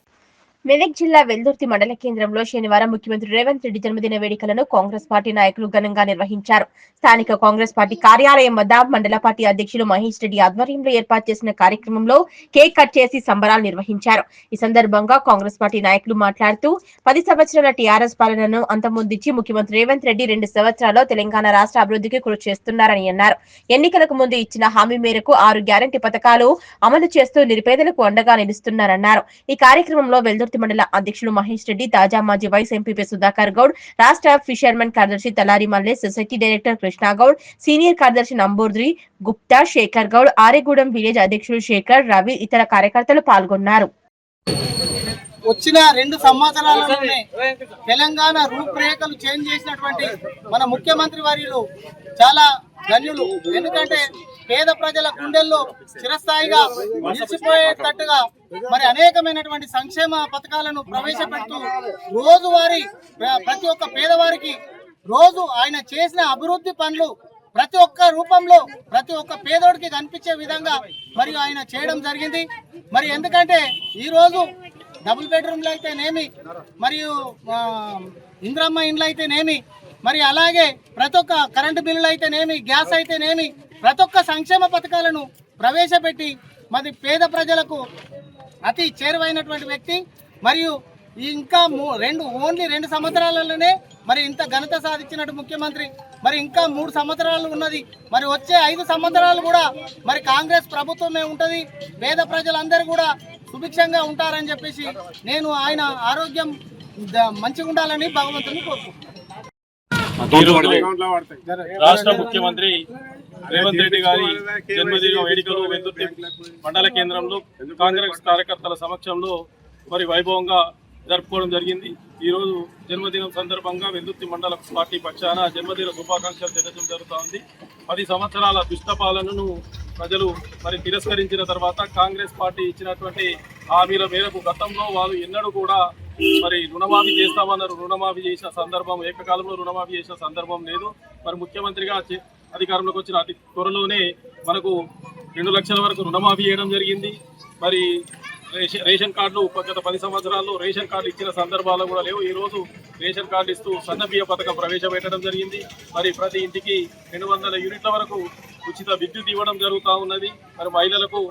మెదక్ జిల్లా వెల్దుర్తి మండల కేంద్రంలో శనివారం ముఖ్యమంత్రి రేవంత్ రెడ్డి జన్మదిన వేడుకలను కాంగ్రెస్ పార్టీ నాయకులు ఘనంగా నిర్వహించారు. స్థానిక కాంగ్రెస్ పార్టీ కార్యాలయం వద్ద మండల పార్టీ అధ్యక్షులు మహేష్ రెడ్డి ఆధ్వర్యంలో ఏర్పాటు చేసిన కార్యక్రమంలో కేక్ కట్ చేసి సంబరాలు నిర్వహించారు. ఈ సందర్భంగా కాంగ్రెస్ పార్టీ నాయకులు మాట్లాడుతూ 10 సంవత్సరాల టీఆర్ఎస్ పాలనను అంతమొందించి ముఖ్యమంత్రి రేవంత్ రెడ్డి 2 సంవత్సరాల్లో తెలంగాణ రాష్ట్ర అభివృద్ధికి కృషి చేస్తున్నారని అన్నారు. ఎన్నికలకు ముందు ఇచ్చిన హామీ మేరకు 6 గ్యారంటీ పథకాలు అమలు చేస్తూ నిరుపేదలకు అండగా నిలుస్తున్నారన్నారు. ఈ కార్యక్రమంలో వెల్దుర్తి మండల అధ్యక్షులు మహేష్ రెడ్డి, తాజా మాజీ వైస్ ఎంపీపీ సుధాకర్ గౌడ్, రాష్ట్ర ఫిషర్మెన్ కార్యదర్శి Talari Mallesh, society director Krishnagoud, senior కార్యదర్శి నంబూర్ద్రి గుప్తా, శేఖర్ గౌడ్, ఆరేగూడెం విలేజ్ అధ్యక్షులు శేఖర్, రవి, ఇతర కార్యకర్తలు పాల్గొన్నారు. వచ్చిన 2 సంవత్సరాలలోనే తెలంగాణ రూపురేఖలు చేంజ్ చేసినటువంటి మన ముఖ్యమంత్రి వర్యులు చాలా ధన్యులు. ఎందుకంటే పేద ప్రజల గుండెల్లో చిరస్థాయిగా నిలిచిపోయేటట్టుగా మరి అనేకమైనటువంటి సంక్షేమ పథకాలను ప్రవేశపెడుతూ రోజువారీ ప్రతి ఒక్క పేదవారికి రోజు ఆయన చేసిన అభివృద్ధి పనులు ప్రతి ఒక్క రూపంలో ప్రతి ఒక్క పేదోడికి కనిపించే విధంగా మరియు ఆయన చేయడం జరిగింది. మరి ఎందుకంటే ఈరోజు డబుల్ బెడ్రూమ్లు అయితేనేమి, మరియు ఇందిరమ్మ ఇండ్లు అయితేనేమి, మరి అలాగే ప్రతి ఒక్క కరెంటు బిల్లులు అయితేనేమి, గ్యాస్ అయితేనేమి, ప్రతి ఒక్క సంక్షేమ పథకాలను ప్రవేశపెట్టి మరి పేద ప్రజలకు అతి చేరువైనటువంటి వ్యక్తి. మరియు ఇంకా ఓన్లీ 2 సంవత్సరాలలోనే మరి ఇంత ఘనత సాధించినట్టు ముఖ్యమంత్రి. మరి ఇంకా 3 సంవత్సరాలు ఉన్నది. మరి వచ్చే 5 సంవత్సరాలు కూడా మరి కాంగ్రెస్ ప్రభుత్వమే ఉంటుంది. పేద ప్రజలందరూ కూడా సుభిక్షంగా ఉంటారని చెప్పేసి నేను ఆయన ఆరోగ్యం మంచిగా ఉండాలని భగవంతుని కోరుకుంటున్నాను. రాష్ట్ర ముఖ్యమంత్రి రేవంత్ రెడ్డి గారి జన్మదిన వేడుకలు వెల్దుర్తి మండల కేంద్రంలో కాంగ్రెస్ కార్యకర్తల సమక్షంలో మరి వైభవంగా జరుపుకోవడం జరిగింది. ఈరోజు జన్మదినం సందర్భంగా వెల్దుర్తి మండల పార్టీ పక్షాన జన్మదిన శుభాకాంక్షలు తెలియజేయడం జరుగుతూ ఉంది. 10 సంవత్సరాల దుష్ట పాలనను ప్రజలు మరి తిరస్కరించిన తర్వాత కాంగ్రెస్ పార్టీ ఇచ్చినటువంటి హామీల మేరకు గతంలో వాళ్ళు ఎన్నడూ కూడా మరి రుణమాఫీ చేస్తామన్నారు. రుణమాఫీ చేసిన సందర్భం, ఏకకాలంలో రుణమాఫీ చేసిన సందర్భం లేదు. మరి ముఖ్యమంత్రిగా అధికారంలోకి వచ్చిన అతి త్వరలోనే మనకు 2 లక్షల వరకు రుణమాఫీ చేయడం జరిగింది. మరి రేషన్ కార్డులు గత 10 సంవత్సరాల్లో రేషన్ కార్డు ఇచ్చిన సందర్భాలు కూడా లేవు. ఈరోజు రేషన్ కార్డు ఇస్తూ సన్నబియ్య పథకం ప్రవేశపెట్టడం జరిగింది. మరి ప్రతి ఇంటికి 200 యూనిట్ల వరకు ఉచిత విద్యుత్ ఇవ్వడం జరుగుతూ ఉన్నది. మరి మహిళలకు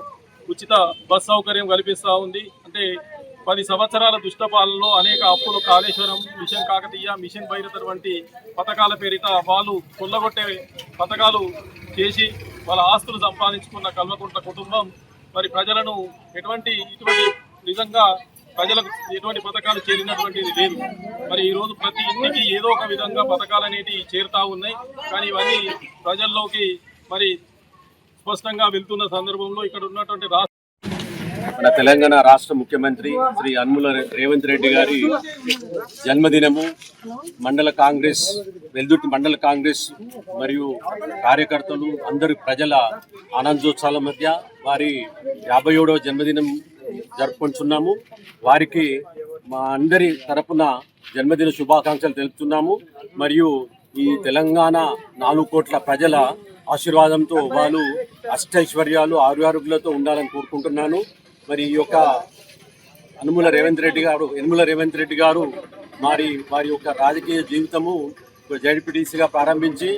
ఉచిత బస్ సౌకర్యం కల్పిస్తూ ఉంది. అంటే 10 సంవత్సరాల దుష్టపాలనలో అనేక అప్పులు, కాళేశ్వరం, మిషన్ కాకతీయ, మిషన్ భైరత వంటి పథకాల పేరిట వాళ్ళు కొల్లగొట్టే పథకాలు చేసి వాళ్ళ ఆస్తులు సంపాదించుకున్న కల్వకుంట్ల కుటుంబం మరి ప్రజలను ఇటువంటి నిజంగా ప్రజలకు ఎటువంటి పథకాలు చేరినటువంటిది లేదు. మరి ఈరోజు ప్రతి ఇంటికి ఏదో ఒక విధంగా పథకాలు అనేటివి చేరుతా ఉన్నాయి. కానీ ఇవన్నీ ప్రజల్లోకి మరి స్పష్టంగా వెళ్తున్న సందర్భంలో ఇక్కడ ఉన్నటువంటి మన తెలంగాణ రాష్ట్ర ముఖ్యమంత్రి శ్రీ యనమల రేవంత్ రెడ్డి గారి జన్మదినము మండల కాంగ్రెస్ వెల్దుర్తి మండల కాంగ్రెస్ మరియు కార్యకర్తలు అందరు ప్రజల ఆనందోత్సవాల మధ్య వారి 57వ జన్మదినం జరుపుకుంటున్నాము. వారికి మా అందరి తరపున జన్మదిన శుభాకాంక్షలు తెలుపుతున్నాము. మరియు ఈ తెలంగాణ 4 కోట్ల ప్రజల ఆశీర్వాదంతో వాళ్ళు అష్టైశ్వర్యాలు, ఆరోగ్యాలతో ఉండాలని కోరుకుంటున్నాను. మరి ఈ యొక్క యనమల రేవంత్ రెడ్డి గారు వారి యొక్క రాజకీయ జీవితము జడ్పీటీసీగా ప్రారంభించి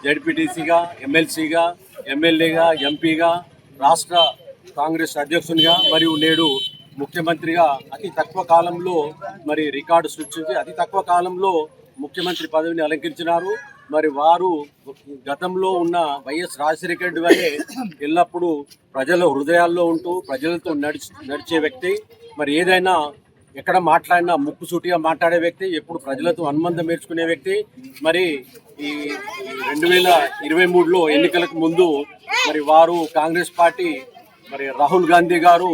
జడ్పీటీసీగా, ఎమ్మెల్సీగా, ఎమ్మెల్యేగా, ఎంపీగా, రాష్ట్ర కాంగ్రెస్ అధ్యక్షునిగా మరియు నేడు ముఖ్యమంత్రిగా అతి తక్కువ కాలంలో మరి రికార్డు సృష్టించి అతి తక్కువ కాలంలో ముఖ్యమంత్రి పదవిని అలంకరించినారు. మరి వారు గతంలో ఉన్న వైఎస్ రాజశేఖర రెడ్డి వల్లే ఎల్లప్పుడూ ప్రజల హృదయాల్లో ఉంటూ ప్రజలతో నడిచే వ్యక్తి. మరి ఏదైనా ఎక్కడ మాట్లాడినా ముక్కుసూటిగా మాట్లాడే వ్యక్తి, ఎప్పుడు ప్రజలతో అనుబంధం నేర్చుకునే వ్యక్తి. మరి ఈ 2023లో ఎన్నికలకు ముందు మరి వారు కాంగ్రెస్ పార్టీ మరి రాహుల్ గాంధీ గారు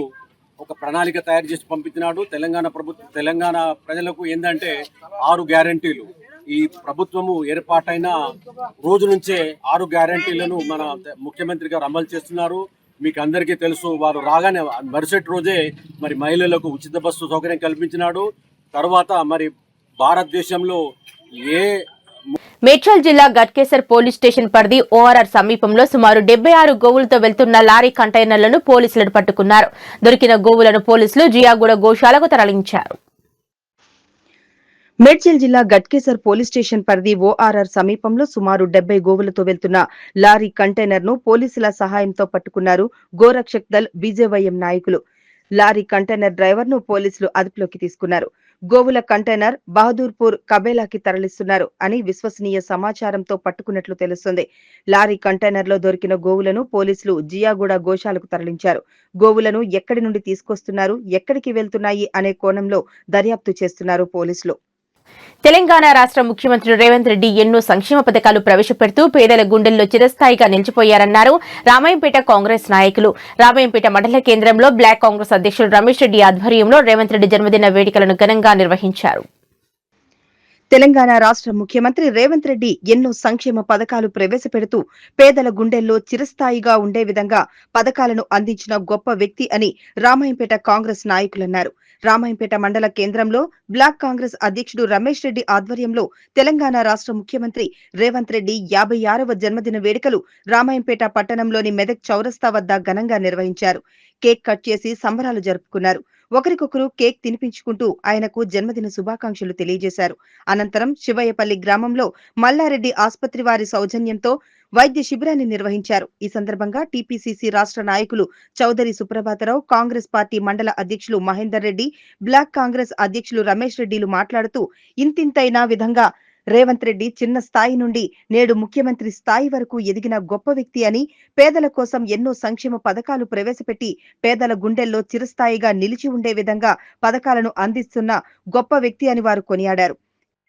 ఒక ప్రణాళిక తయారు చేసి పంపించినాడు. తెలంగాణ ప్రజలకు ఏంటంటే 6 గ్యారంటీలు. ఈ ప్రభుత్వము ఏర్పాటైన రోజు నుంచే 6 గ్యారంటీలను మన ముఖ్యమంత్రి గారు అమలు చేస్తున్నారు. మీకు అందరికీ తెలుసు, వారు రాగానే మరుసటి రోజే మరి మహిళలకు ఉచిత బస్సు సౌకర్యం కల్పించినాడు. తర్వాత మరి భారతదేశంలో మేడ్చల్ జిల్లా గట్కేసర్ పోలీస్ స్టేషన్ పరిధి ఓఆర్ఆర్ సమీపంలో సుమారు 76 గోవులతో వెళ్తున్న లారీ కంటైనర్లను పోలీసులు పట్టుకున్నారు. దొరికిన గోవులను పోలీసులు జియాగూడ గోశాలకు తరలించారు. మేడ్చల్ జిల్లా గట్కేసర్ పోలీస్ స్టేషన్ పరిధి ఓఆర్ఆర్ సమీపంలో సుమారు 70 గోవులతో వెళ్తున్న లారీ కంటైనర్ ను పోలీసుల సహాయంతో పట్టుకున్నారు గోరక్షక్ దళ్ బీజేవైఎం నాయకులు. లారీ కంటైనర్ డ్రైవర్ ను పోలీసులు అదుపులోకి తీసుకున్నారు. గోవుల కంటైనర్ బహదూర్పూర్ కబేలాకి తరలిస్తున్నారు అని విశ్వసనీయ సమాచారంతో పట్టుకున్నట్లు తెలుస్తుంది. లారీ కంటైనర్ లో దొరికిన గోవులను పోలీసులు జియాగూడ గోశాలకు తరలించారు. గోవులను ఎక్కడి నుండి తీసుకొస్తున్నారు, ఎక్కడికి వెళ్తున్నాయి అనే కోణంలో దర్యాప్తు చేస్తున్నారు పోలీసులు. తెలంగాణ రాష్ట్ర ముఖ్యమంత్రి రేవంత్ రెడ్డి ఎన్నో సంక్షేమ పథకాలు ప్రవేశపెడుతూ పేదల గుండెల్లో చిరస్థాయిగా నిలిచిపోయారన్నారు రామాయంపేట కాంగ్రెస్ నాయకులు. రామాయంపేట మండల కేంద్రంలో బ్లాక్ కాంగ్రెస్ అధ్యక్షులు రమేష్ రెడ్డి ఆధ్వర్యంలో రేవంత్ రెడ్డి జన్మదిన వేడుకలను ఘనంగా నిర్వహించారు. తెలంగాణ రాష్ట్ర ముఖ్యమంత్రి రేవంత్ రెడ్డి ఎన్నో సంక్షేమ పథకాలు ప్రవేశపెడుతూ పేదల గుండెల్లో చిరస్థాయిగా ఉండే విధంగా పథకాలను అందించిన గొప్ప వ్యక్తి అని రామాయంపేట కాంగ్రెస్ నాయకులన్నారు. రామాయంపేట మండల కేంద్రంలో బ్లాక్ కాంగ్రెస్ అధ్యక్షుడు రమేష్ రెడ్డి ఆధ్వర్యంలో తెలంగాణ రాష్ట్ర ముఖ్యమంత్రి రేవంత్ రెడ్డి 56వ జన్మదిన వేడుకలు రామాయంపేట పట్టణంలోని మెదక్ చౌరస్తా వద్ద ఘనంగా నిర్వహించారు. కేక్ కట్ చేసి సంబరాలు జరుపుకున్నారు. ఒకరికొకరు కేక్ తినిపించుకుంటూ ఆయనకు జన్మదిన శుభాకాంక్షలు తెలియజేశారు. అనంతరం శివయ్యపల్లి గ్రామంలో మల్లారెడ్డి ఆసుపత్రి వారి సౌజన్యంతో వైద్య శిబిరాన్ని నిర్వహించారు. ఈ సందర్భంగా టీపీసీసీ రాష్ట్ర నాయకులు చౌదరి సుప్రభాతరావు, కాంగ్రెస్ పార్టీ మండల అధ్యక్షులు మహేందర్ రెడ్డి, బ్లాక్ కాంగ్రెస్ అధ్యక్షులు రమేష్ రెడ్డిలు మాట్లాడుతూ ఇంతింతైనా విధంగా రేవంత్ రెడ్డి చిన్న స్థాయి నుండి నేడు ముఖ్యమంత్రి స్థాయి వరకు ఎదిగిన గొప్ప వ్యక్తి అని, పేదల కోసం ఎన్నో సంక్షేమ పథకాలు ప్రవేశపెట్టి పేదల గుండెల్లో చిరస్థాయిగా నిలిచి ఉండే విధంగా పథకాలను అందిస్తున్న గొప్ప వ్యక్తి అని వారు కొనియాడారు.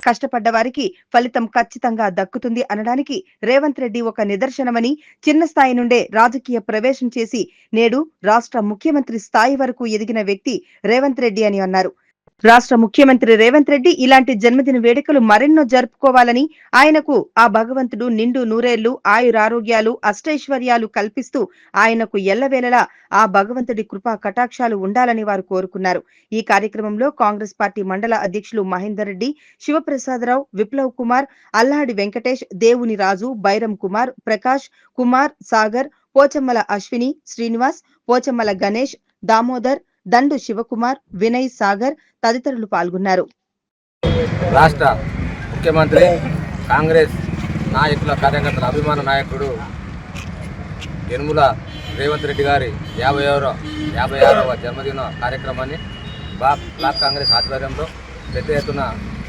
కష్టపడ్డ వారికి ఫలితం ఖచ్చితంగా దక్కుతుంది అనడానికి రేవంత్ రెడ్డి ఒక నిదర్శనమని, చిన్న స్థాయి నుండే రాజకీయ ప్రవేశం చేసి నేడు రాష్ట్ర ముఖ్యమంత్రి స్థాయి వరకు ఎదిగిన వ్యక్తి రేవంత్ రెడ్డి అని అన్నారు. రాష్ట్ర ముఖ్యమంత్రి రేవంత్ రెడ్డి ఇలాంటి జన్మదిన వేడుకలు మరెన్నో జరుపుకోవాలని, ఆయనకు ఆ భగవంతుడు నిండు నూరేళ్లు ఆయురారోగ్యాలు అష్టైశ్వర్యాలు కల్పిస్తూ ఆయనకు ఎల్లవేళలా ఆ భగవంతుడి కృపా కటాక్షాలు ఉండాలని వారు కోరుకున్నారు. ఈ కార్యక్రమంలో కాంగ్రెస్ పార్టీ మండల అధ్యక్షులు మహేందర్ రెడ్డి, శివప్రసాదరావు, విప్లవ్ కుమార్, అల్లాడి వెంకటేష్, దేవుని రాజు, బైరం కుమార్, ప్రకాష్ కుమార్, సాగర్, పోచమ్మల అశ్విని, శ్రీనివాస్, పోచమ్మల గణేష్, దామోదర్, దండు శివకుమార్, వినయ్, సాగర్ తదితరులు పాల్గొన్నారు. రాష్ట్ర ముఖ్యమంత్రి కాంగ్రెస్ నాయకుల కార్యకర్తల అభిమాన నాయకుడు యనుమల రేవంత్ రెడ్డి గారి 56వ జన్మదిన కార్యక్రమాన్ని బ్లాక్ కాంగ్రెస్ ఆధ్వర్యంలో పెద్ద ఎత్తున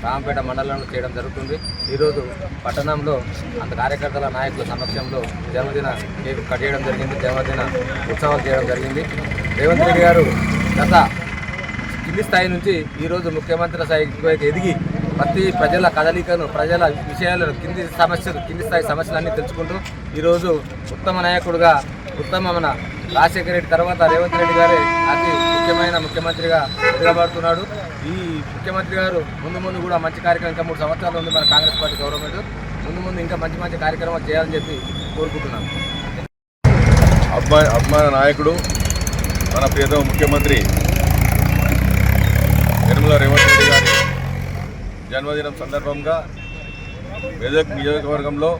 రామంపేట మండలంలో చేయడం జరుగుతుంది. ఈరోజు పట్టణంలో అంత కార్యకర్తల నాయకుల సమక్షంలో జన్మదిన కేక్ కట్ చేయడం జరిగింది. జన్మదిన ఉత్సవాలు చేయడం జరిగింది. రేవంత్ రెడ్డి గారు గత కింది స్థాయి నుంచి ఈరోజు ముఖ్యమంత్రి స్థాయికి ఎదిగి ప్రతి ప్రజల కదలికను, ప్రజల విషయాలను, కింది స్థాయి సమస్యలన్నీ తెలుసుకుంటూ ఈరోజు ఉత్తమ నాయకుడుగా, మన రాజశేఖర రెడ్డి తర్వాత రేవంత్ రెడ్డి గారే అతి ముఖ్యమైన ముఖ్యమంత్రిగా ఎదురబడుతున్నాడు. ఈ ముఖ్యమంత్రి గారు ముందు కూడా మంచి కార్యక్రమం, ఇంకా 3 సంవత్సరాలు ఉంది మన కాంగ్రెస్ పార్టీ గవర్నమెంట్, ముందు ఇంకా మంచి కార్యక్రమాలు చేయాలని చెప్పి కోరుకుంటున్నాను. అభిమాన నాయకుడు మన ప్రియతమ ముఖ్యమంత్రి యనుమల రేవంత్ రెడ్డి గారి జన్మదినం సందర్భంగా మెదక్ నియోజకవర్గంలో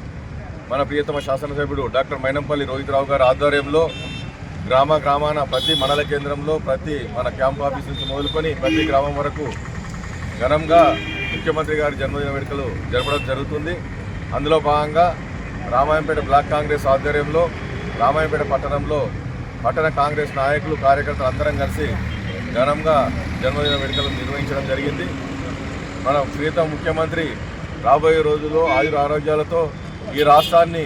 మన ప్రియతమ శాసనసభ్యుడు డాక్టర్ మైనంపల్లి రోహితరావు గారి ఆధ్వర్యంలో గ్రామాన ప్రతి మండల కేంద్రంలో, ప్రతి మన క్యాంప్ ఆఫీస్ నుంచి మొదలుకొని ప్రతి గ్రామం వరకు ఘనంగా ముఖ్యమంత్రి గారి జన్మదిన వేడుకలు జరపడం జరుగుతుంది. అందులో భాగంగా రామాయంపేట బ్లాక్ కాంగ్రెస్ ఆధ్వర్యంలో రామాయంపేట పట్టణంలో పట్టణ కాంగ్రెస్ నాయకులు, కార్యకర్తలు అందరం కలిసి ఘనంగా జన్మదిన వేడుకలు నిర్వహించడం జరిగింది. మన ప్రియతమ ముఖ్యమంత్రి రాబోయే రోజుల్లో ఆయుర ఆరోగ్యాలతో ఈ రాష్ట్రాన్ని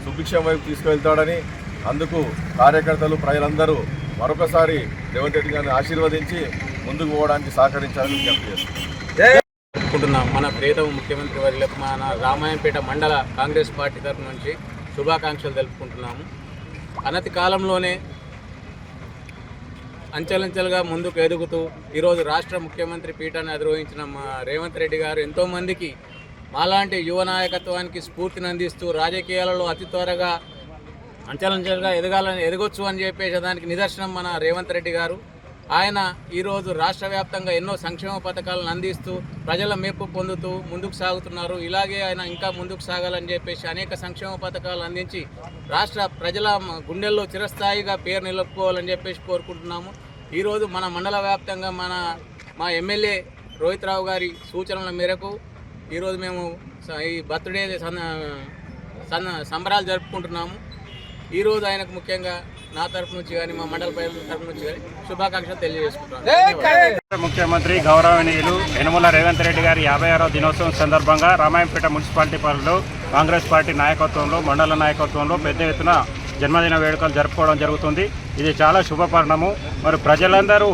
సుభిక్షం వైపు తీసుకువెళ్తాడని, అందుకు కార్యకర్తలు ప్రజలందరూ మరొకసారి రేవంత్ రెడ్డి గారిని ఆశీర్వదించి ముందుకు పోవడానికి సహకరించాలని విజ్ఞప్తి చేస్తున్నాం. మన ప్రియతమ ముఖ్యమంత్రి వర్యులకు మన రామాయంపేట మండల కాంగ్రెస్ పార్టీ తరఫు నుంచి శుభాకాంక్షలు తెలుపుకుంటున్నాము. అనతి కాలంలోనే అంచెలంచెలుగా ముందుకు ఎదుగుతూ ఈరోజు రాష్ట్ర ముఖ్యమంత్రి పీఠాన్ని అధిరోహించిన మా రేవంత్ రెడ్డి గారు ఎంతోమందికి మాలాంటి యువ నాయకత్వానికి స్ఫూర్తిని అందిస్తూ రాజకీయాలలో అతి త్వరగా అంచెలంచెలుగా ఎదగొచ్చు అని చెప్పేసి దానికి నిదర్శనం మన రేవంత్ రెడ్డి గారు. ఆయన ఈరోజు రాష్ట్ర వ్యాప్తంగా ఎన్నో సంక్షేమ పథకాలను అందిస్తూ ప్రజల మెప్పు పొందుతూ ముందుకు సాగుతున్నారు. ఇలాగే ఆయన ఇంకా ముందుకు సాగాలని చెప్పేసి అనేక సంక్షేమ పథకాలు అందించి రాష్ట్ర ప్రజల గుండెల్లో చిరస్థాయిగా పేరు నిలుపుకోవాలని చెప్పేసి కోరుకుంటున్నాము. ఈరోజు మన మండల వ్యాప్తంగా మా ఎమ్మెల్యే రోహిత్ రావు గారి సూచనల మేరకు ఈరోజు మేము ఈ బర్త్డే సంబరాలు జరుపుకుంటున్నాము. ఈరోజు ఆయనకు ముఖ్యంగా నా తరఫు నుంచి కానీ మా మండల ప్రజల తరఫు నుంచి కానీ శుభాకాంక్షలు తెలియజేసుకుంటున్నాను. ముఖ్యమంత్రి గౌరవనీయులు యనమల రేవంత్ రెడ్డి గారి 56వ దినోత్సవం సందర్భంగా రామాయంపేట మున్సిపాలిటీ పరిధిలో కాంగ్రెస్ పార్టీ నాయకత్వంలో, మండల నాయకత్వంలో పెద్ద ఎత్తున జన్మదిన వేడుకలు జరుపుకోవడం జరుగుతుంది. ఇది చాలా శుభపరిణామం. మరి ప్రజలందరూ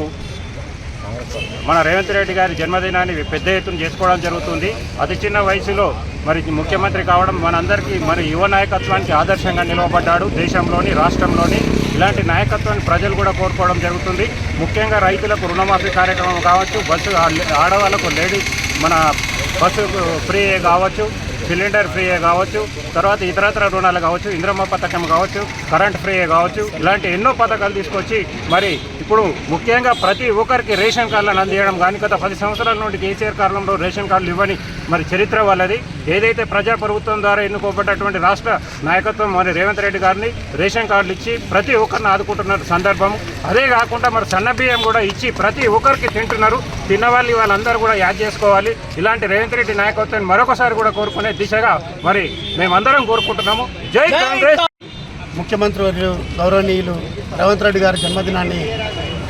మన రేవంత్ రెడ్డి గారి జన్మదినాన్ని పెద్ద ఎత్తున చేసుకోవడం జరుగుతుంది. అతి చిన్న వయసులో మరి ముఖ్యమంత్రి కావడం మనందరికీ మరి యువ నాయకత్వానికి ఆదర్శంగా నిలవబడ్డాడు. దేశంలోని, రాష్ట్రంలోని ఇలాంటి నాయకత్వాన్ని ప్రజలు కూడా కోరుకోవడం జరుగుతుంది. ముఖ్యంగా రైతులకు రుణమాఫీ కార్యక్రమం కావచ్చు, బస్సు ఆడవాళ్ళకు లేడీస్ మన బస్సు ఫ్రీ కావచ్చు, సిలిండర్ ఫ్రీ కావచ్చు, తర్వాత ఇతరత్ర రుణాలు కావచ్చు, ఇంద్రమ్మ పథకం కావచ్చు, కరెంట్ ఫ్రీ కావచ్చు, ఇలాంటి ఎన్నో పథకాలు తీసుకొచ్చి మరి ఇప్పుడు ముఖ్యంగా ప్రతి ఒక్కరికి రేషన్ కార్డులను అందించడం కానీ గత 10 సంవత్సరాల నుండి కేసీఆర్ కాలంలో రేషన్ కార్డులు ఇవ్వని మరి చరిత్ర వాళ్ళది. ఏదైతే ప్రజాప్రభుత్వం ద్వారా ఎన్నుకోబడ్డటువంటి రాష్ట్ర నాయకత్వం మరి రేవంత్ రెడ్డి గారిని రేషన్ కార్డులు ఇచ్చి ప్రతి ఒక్కరిని ఆదుకుంటున్న సందర్భం. అదే కాకుండా మరి సన్న బియ్యం కూడా ఇచ్చి ప్రతి ఒక్కరికి తింటున్నారు. తిన్నవాళ్ళు వాళ్ళందరూ కూడా యాడ్ చేసుకోవాలి. ఇలాంటి రేవంత్ రెడ్డి నాయకత్వాన్ని మరొకసారి కూడా కోరుకునే దిశగా మరి మేమందరం కోరుకుంటున్నాము. జై కాంగ్రెస్. ముఖ్యమంత్రి వర్యులు గౌరవనీయులు రేవంత్ రెడ్డి గారి జన్మదినాన్ని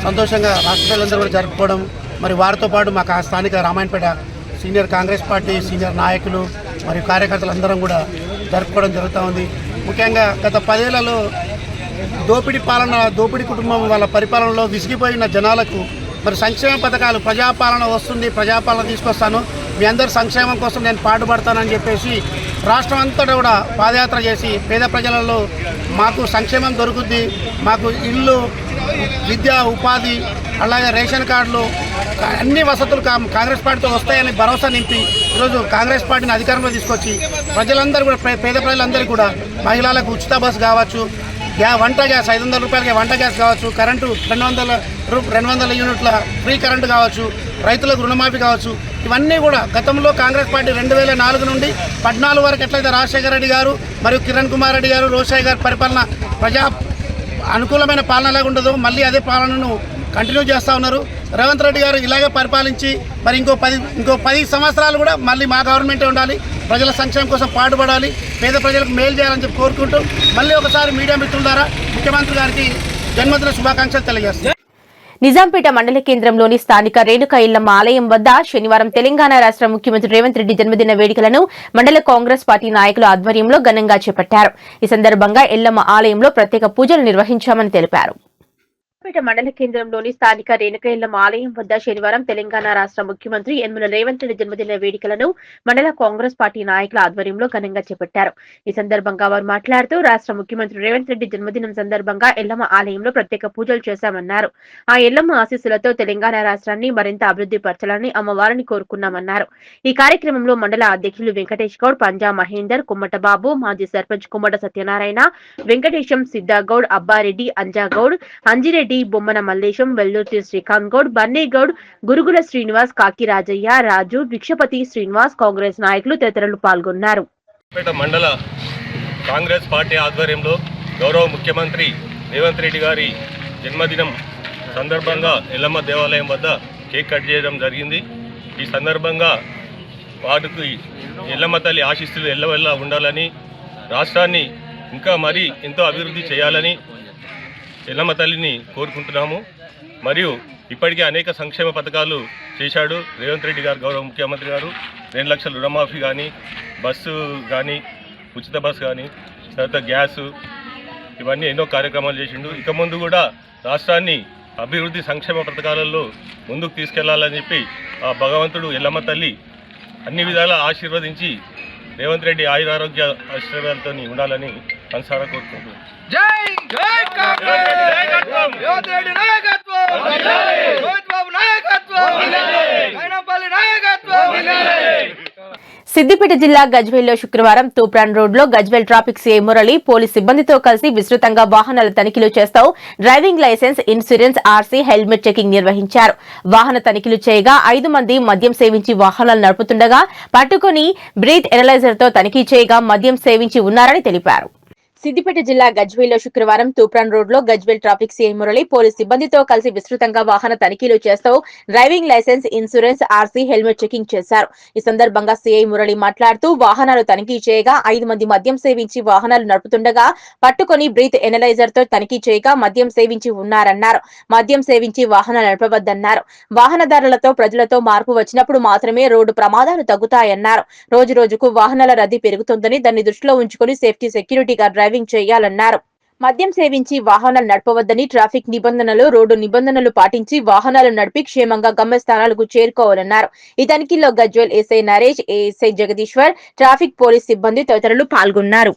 సంతోషంగా రాష్ట్ర ప్రజలందరూ కూడా జరుపుకోవడం, మరి వారితో పాటు మా స్థానిక Ramayampet senior Congress party senior నాయకులు మరియు కార్యకర్తలు అందరం కూడా జరుపుకోవడం జరుగుతూ ఉంది. ముఖ్యంగా గత 10 ఏళ్లలో దోపిడీ కుటుంబం వాళ్ళ పరిపాలనలో విసిగిపోయిన జనాలకు మరి సంక్షేమ పథకాలు, ప్రజాపాలన వస్తుంది, ప్రజాపాలన తీసుకొస్తాను, మీ అందరి సంక్షేమం కోసం నేను పాటుపడతానని చెప్పేసి రాష్ట్రం అంతటా కూడా పాదయాత్ర చేసి పేద ప్రజలలో మాకు సంక్షేమం దొరుకుద్ది, మాకు ఇల్లు, విద్య, ఉపాధి, అలాగే రేషన్ కార్డులు అన్ని వసతులు కాంగ్రెస్ పార్టీతో వస్తాయని భరోసా నింపి ఈరోజు కాంగ్రెస్ పార్టీని అధికారంలో తీసుకొచ్చి ప్రజలందరూ కూడా పేద ప్రజలందరికీ కూడా మహిళలకు ఉచిత బస్సు కావచ్చు, వంట గ్యాస్ 500 రూపాయలకి వంట గ్యాస్ కావచ్చు, కరెంటు 200 యూనిట్ల ఫ్రీ కరెంటు కావచ్చు, రైతులకు రుణమాఫీ కావచ్చు, ఇవన్నీ కూడా గతంలో కాంగ్రెస్ పార్టీ 2004 నుండి 14 వరకు ఎట్లయితే రాజశేఖర రెడ్డి గారు మరియు కిరణ్ కుమార్ రెడ్డి గారు, రోషయ్య గారి పరిపాలన ప్రజా అనుకూలమైన పాలన లాగా ఉండదు, మళ్ళీ అదే పాలనను కంటిన్యూ చేస్తూ ఉన్నారు. రేవంత్ రెడ్డి గారు ఇలాగే పరిపాలించి మరి ఇంకో 10 సంవత్సరాలు కూడా మళ్ళీ మా గవర్నమెంటే ఉండాలి, ప్రజల సంక్షేమం కోసం పాటుపడాలి, పేద ప్రజలకు మేలు చేయాలని చెప్పి కోరుకుంటూ మళ్ళీ ఒకసారి మీడియా మిత్రుల ద్వారా ముఖ్యమంత్రి గారికి జన్మదిన శుభాకాంక్షలు తెలియజేస్తారు. నిజాంపేట మండల కేంద్రంలోని స్థానిక రేణుక ఇల్లమ్మ ఆలయం వద్ద శనివారం తెలంగాణ రాష్ట్ర ముఖ్యమంత్రి రేవంత్ రెడ్డి జన్మదిన వేడుకలను మండల కాంగ్రెస్ పార్టీ నాయకుల ఆధ్వర్యంలో ఘనంగా చేపట్టారు. ఈ సందర్భంగా ఎల్లమ్మ ఆలయంలో ప్రత్యేక పూజలు నిర్వహించామని తెలిపారు. నిజాంపేట మండల కేంద్రంలోని స్థానిక రేణుక ఇల్లమ్మ ఆలయం వద్ద శనివారం తెలంగాణ రాష్ట్ర ముఖ్యమంత్రి యనమల రేవంత్ రెడ్డి జన్మదిన వేడుకలను మండల కాంగ్రెస్ పార్టీ నాయకుల ఆధ్వర్యంలో ఘనంగా చేపట్టారు. ఈ సందర్భంగా వారు మాట్లాడుతూ రాష్ట్ర ముఖ్యమంత్రి రేవంత్ రెడ్డి జన్మదినం సందర్భంగా ఎల్లమ్మ ఆలయంలో ప్రత్యేక పూజలు చేశామన్నారు. ఆ ఎల్లమ్మ ఆశీస్సులతో తెలంగాణ రాష్ట్రాన్ని మరింత అభివృద్ధి పరచాలని అమ్మవారిని కోరుకున్నామన్నారు. ఈ కార్యక్రమంలో మండల అధ్యక్షులు వెంకటేష్ గౌడ్, పంజా మహేందర్, కుమ్మట బాబు, మాజీ సర్పంచ్ కుమ్మట సత్యనారాయణ, వెంకటేశం, సిద్దాగౌడ్, అబ్బారెడ్డి, అంజాగౌడ్, అంజిరెడ్డి, బొమ్మన మల్లేశం, వెల్లుర్తి శ్రీకాంత్ గౌడ్, బన్నేగౌడ్, గురుగుల శ్రీనివాస్, కాకి రాజయ్య, రాజు, భిక్షపతి శ్రీనివాస్, కాంగ్రెస్ నాయకులు తదితరులు పాల్గొన్నారు. మండల కాంగ్రెస్ పార్టీ ఆధ్వర్యంలో గౌరవ ముఖ్యమంత్రి రేవంత్ రెడ్డి గారి జన్మదినం సందర్భంగా ఎల్లమ్మ దేవాలయం వద్ద కేక్ కట్ చేయడం జరిగింది. ఈ సందర్భంగా వాటికి ఎల్లమ్మ తల్లి ఆశీస్సులు ఎల్లవెల్లా ఉండాలని, రాష్ట్రాన్ని ఇంకా మరీ ఎంతో అభివృద్ధి చేయాలని ఎల్లమ్మ తల్లిని కోరుకుంటున్నాము. మరియు ఇప్పటికే అనేక సంక్షేమ పథకాలు చేశాడు రేవంత్ రెడ్డి గారు, గౌరవ ముఖ్యమంత్రి గారు. 2 లక్షల రుణమాఫీ కానీ, బస్సు కానీ, ఉచిత బస్సు కానీ, తర్వాత గ్యాసు, ఇవన్నీ ఎన్నో కార్యక్రమాలు చేసిండు. ఇక ముందు కూడా రాష్ట్రాన్ని అభివృద్ధి సంక్షేమ పథకాలలో ముందుకు తీసుకెళ్లాలని చెప్పి ఆ భగవంతుడు ఎల్లమ్మ తల్లి అన్ని విధాలా ఆశీర్వదించి రేవంత్ రెడ్డి ఆయురారోగ్య ఆశీర్వాదాలతో ఉండాలని మనసారా కోరుకుంటున్నాను. సిద్దిపేట జిల్లా గజ్వేల్లో శుక్రవారం తూప్రాన్ రోడ్లో Gajwel traffic CI Murali police సిబ్బందితో కలిసి విస్తృతంగా వాహనాల తనిఖీలు చేస్తూ driving licence, insurance, RC, helmet checking నిర్వహించారు. వాహన తనిఖీలు చేయగా 5 మంది మద్యం సేవించి వాహనాలు నడుపుతుండగా పట్టుకుని బ్రీత్ ఎనలైజర్ తో తనిఖీ చేయగా మద్యం సేవించి ఉన్నారని తెలిపారు. సిద్దిపేట జిల్లా గజ్వేల్లో శుక్రవారం తూప్రాన్ రోడ్లో Gajwel traffic CI Murali police సిబ్బందితో కలిసి విస్తృతంగా వాహన తనిఖీలు చేస్తూ driving licence, insurance, RC, helmet checking చేశారు. ఈ సందర్భంగా సీఐ మురళి మాట్లాడుతూ వాహనాలు తనిఖీ చేయగా 5 మంది మద్యం సేవించి వాహనాలు నడుపుతుండగా పట్టుకుని బ్రీత్ ఎనలైజర్ తో తనిఖీ చేయగా మద్యం సేవించి ఉన్నారన్నారు. మద్యం సేవించి వాహనాలు నడపవద్దన్నారు. వాహనదారులతో ప్రజలతో మార్పు వచ్చినప్పుడు మాత్రమే రోడ్డు ప్రమాదాలు తగ్గుతాయన్నారు. రోజు రోజుకు వాహనాల రద్దీ పెరుగుతోందని దాన్ని దృష్టిలో ఉంచుకుని సెక్యూరిటీగా డ్రైవింగ్ చేయాలన్నారు. మద్యం సేవించి వాహనాలు నడపవద్దని, ట్రాఫిక్ నిబంధనలు, రోడ్డు నిబంధనలు పాటించి వాహనాలు నడిపి క్షేమంగా గమ్యస్థానాలకు చేరుకోవాలన్నారు. ఈ తనిఖీల్లో Gajwel SI Naresh, ASI Jagadishwar, traffic police సిబ్బంది తదితరులు పాల్గొన్నారు.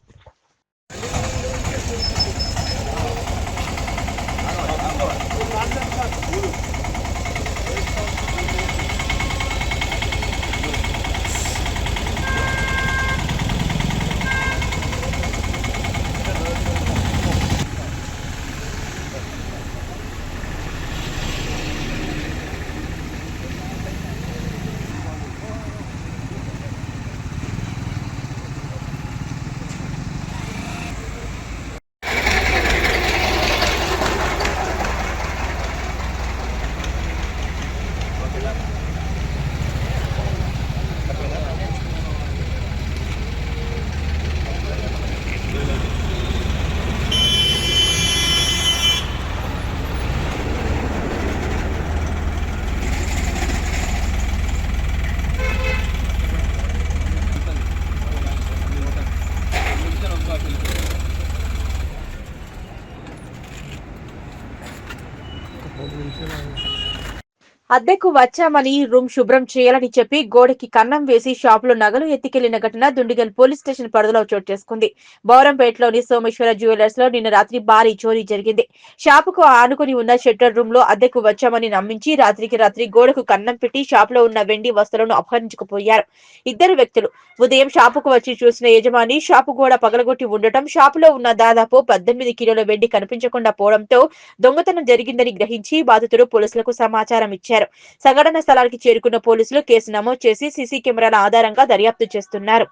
అద్దెకు వచ్చామని రూమ్ శుభ్రం చేయాలని చెప్పి గోడకి కన్నం వేసి షాపులో నగలు ఎత్తికెళ్లిన ఘటన దుండిగల్ పోలీస్ స్టేషన్ పరిధిలో చోటు చేసుకుంది. బౌరంపేటలోని సోమేశ్వర జ్యువెలర్స్ లో నిన్న రాత్రి భారీ చోరీ జరిగింది. షాపుకు ఆనుకుని ఉన్న షట్టర్ రూమ్ లో అద్దెకు వచ్చామని నమ్మించి రాత్రికి రాత్రి గోడకు కన్నం పెట్టి షాపులో ఉన్న వెండి వస్తువులను అపహరించుకుపోయారు. 2 వ్యక్తులు ఉదయం షాపుకు వచ్చి చూసిన యజమాని షాపు గోడ పగలగొట్టి ఉండటం, షాపులో ఉన్న దాదాపు 18 కిలోల వెండి కనిపించకుండా పోవడంతో దొంగతనం జరిగిందని గ్రహించి బాధితుడు పోలీసులకు సమాచారం ఇచ్చారు. సంఘటన స్థలానికి చేరుకున్న పోలీసులు కేసు నమోదు చేసి సీసీ కెమెరాల ఆధారంగా దర్యాప్తు చేస్తున్నారు.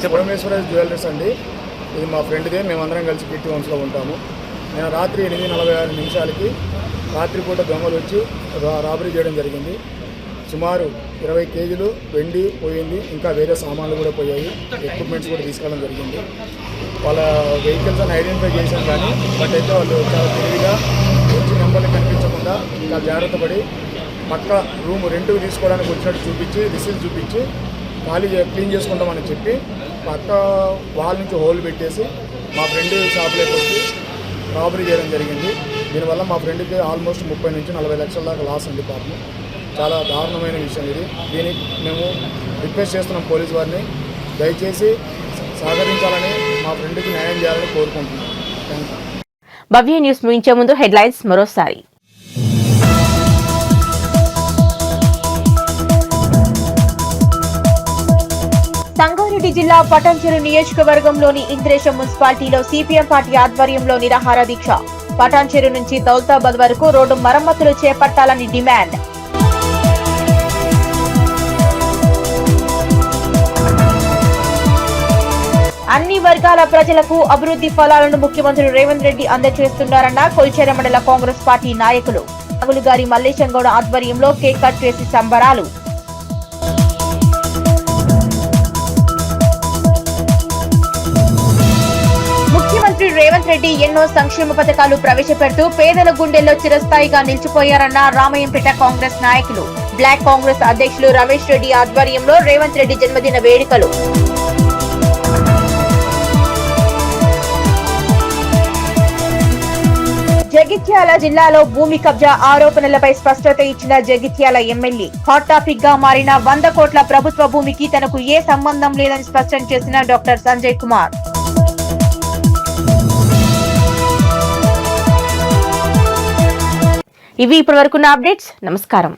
సోమేశ్వర జ్యువెలర్స్ అండి, ఇది మా ఫ్రెండ్దే. మేమందరం కలిసి కిట్టి హోమ్స్ లో ఉంటాము. నేను రాత్రి 8:46 రాత్రిపూట దొంగలు వచ్చి రాబరీ చేయడం జరిగింది. సుమారు 20 కేజీలు వెండి పోయింది, ఇంకా వేరే సామాన్లు కూడా పోయాయి, ఎక్విప్మెంట్స్ కూడా తీసుకెళ్ళడం జరిగింది. వాళ్ళ వెహికల్స్ అని ఐడెంటిఫై చేశాం కానీ బట్ అయితే వాళ్ళు చాలా తెలివిగా వచ్చి నెంబర్లు కనిపించకుండా ఇంకా జాగ్రత్త పడి పక్క రూమ్ రెంట్కి తీసుకోవడానికి వచ్చినట్టు చూపించి రిసీట్ చూపించి క్లీన్ చేసుకుంటామని చెప్పి పక్క వాల్ నుంచి హోల్ పెట్టేసి మా ఫ్రెండ్ షాప్లోకి వచ్చి రాబరీ చేయడం జరిగింది. దీనివల్ల మా ఫ్రెండ్కి ఆల్మోస్ట్ 30 నుంచి 40 లక్షల దాకా లాస్ అండి. పాపం చాలా దారుణమైన విషయం ఇది. దీనికి మేము రిక్వెస్ట్ చేస్తున్నాం పోలీసు వారిని, దయచేసి సహకరించాలని, మా ఫ్రెండ్కి న్యాయం చేయాలని కోరుకుంటున్నాం. Thank you. భవ్య న్యూస్ ముగించే ముందు హెడ్లైన్స్ మరోసారి. సంగారెడ్డి జిల్లా పటాన్చెరు నియోజకవర్గంలోని ఇంద్రేశం మున్సిపాలిటీలో సిపిఎం పార్టీ ఆధ్వర్యంలో నిరాహార దీక్ష. పటాన్చెరు నుంచి దౌలతాబాద్ వరకు రోడ్డు మరమ్మతులు చేపట్టాలని డిమాండ్. అన్ని వర్గాల ప్రజలకు అభివృద్ధి ఫలాలను ముఖ్యమంత్రి రేవంత్ రెడ్డి అందజేస్తున్నారన్న కొల్చెర మండల కాంగ్రెస్ పార్టీ నాయకులు. రాహుల్ గారి మల్లేశం గౌడ ఆధ్వర్యంలో కేక్ కట్ చేసి సంబరాలు. ముఖ్యమంత్రి ముఖ్యమంత్రి రేవంత్ రెడ్డి ఎన్నో సంక్షేమ పథకాలు ప్రవేశపెడుతూ పేదల గుండెల్లో చిరస్థాయిగా నిలిచిపోయారన్న రామయ్యంపేట కాంగ్రెస్ నాయకులు. బ్లాక్ కాంగ్రెస్ అధ్యక్షులు రమేష్ రెడ్డి ఆధ్వర్యంలో రేవంత్ రెడ్డి జన్మదిన వేడుకలు. జగిత్యాల జిల్లాలో భూమి కబ్జా ఆరోపణలపై స్పష్టత ఇచ్చిన జగిత్యాల ఎమ్మెల్యే. హాట్ టాపిక్ గా మారిన 100 కోట్ల ప్రభుత్వ భూమికి తనకు ఏ సంబంధం లేదని స్పష్టం చేసిన డాక్టర్ సంజయ్ కుమార్. ఇవి ఇప్పటివరకున్న అప్డేట్స్. నమస్కారం.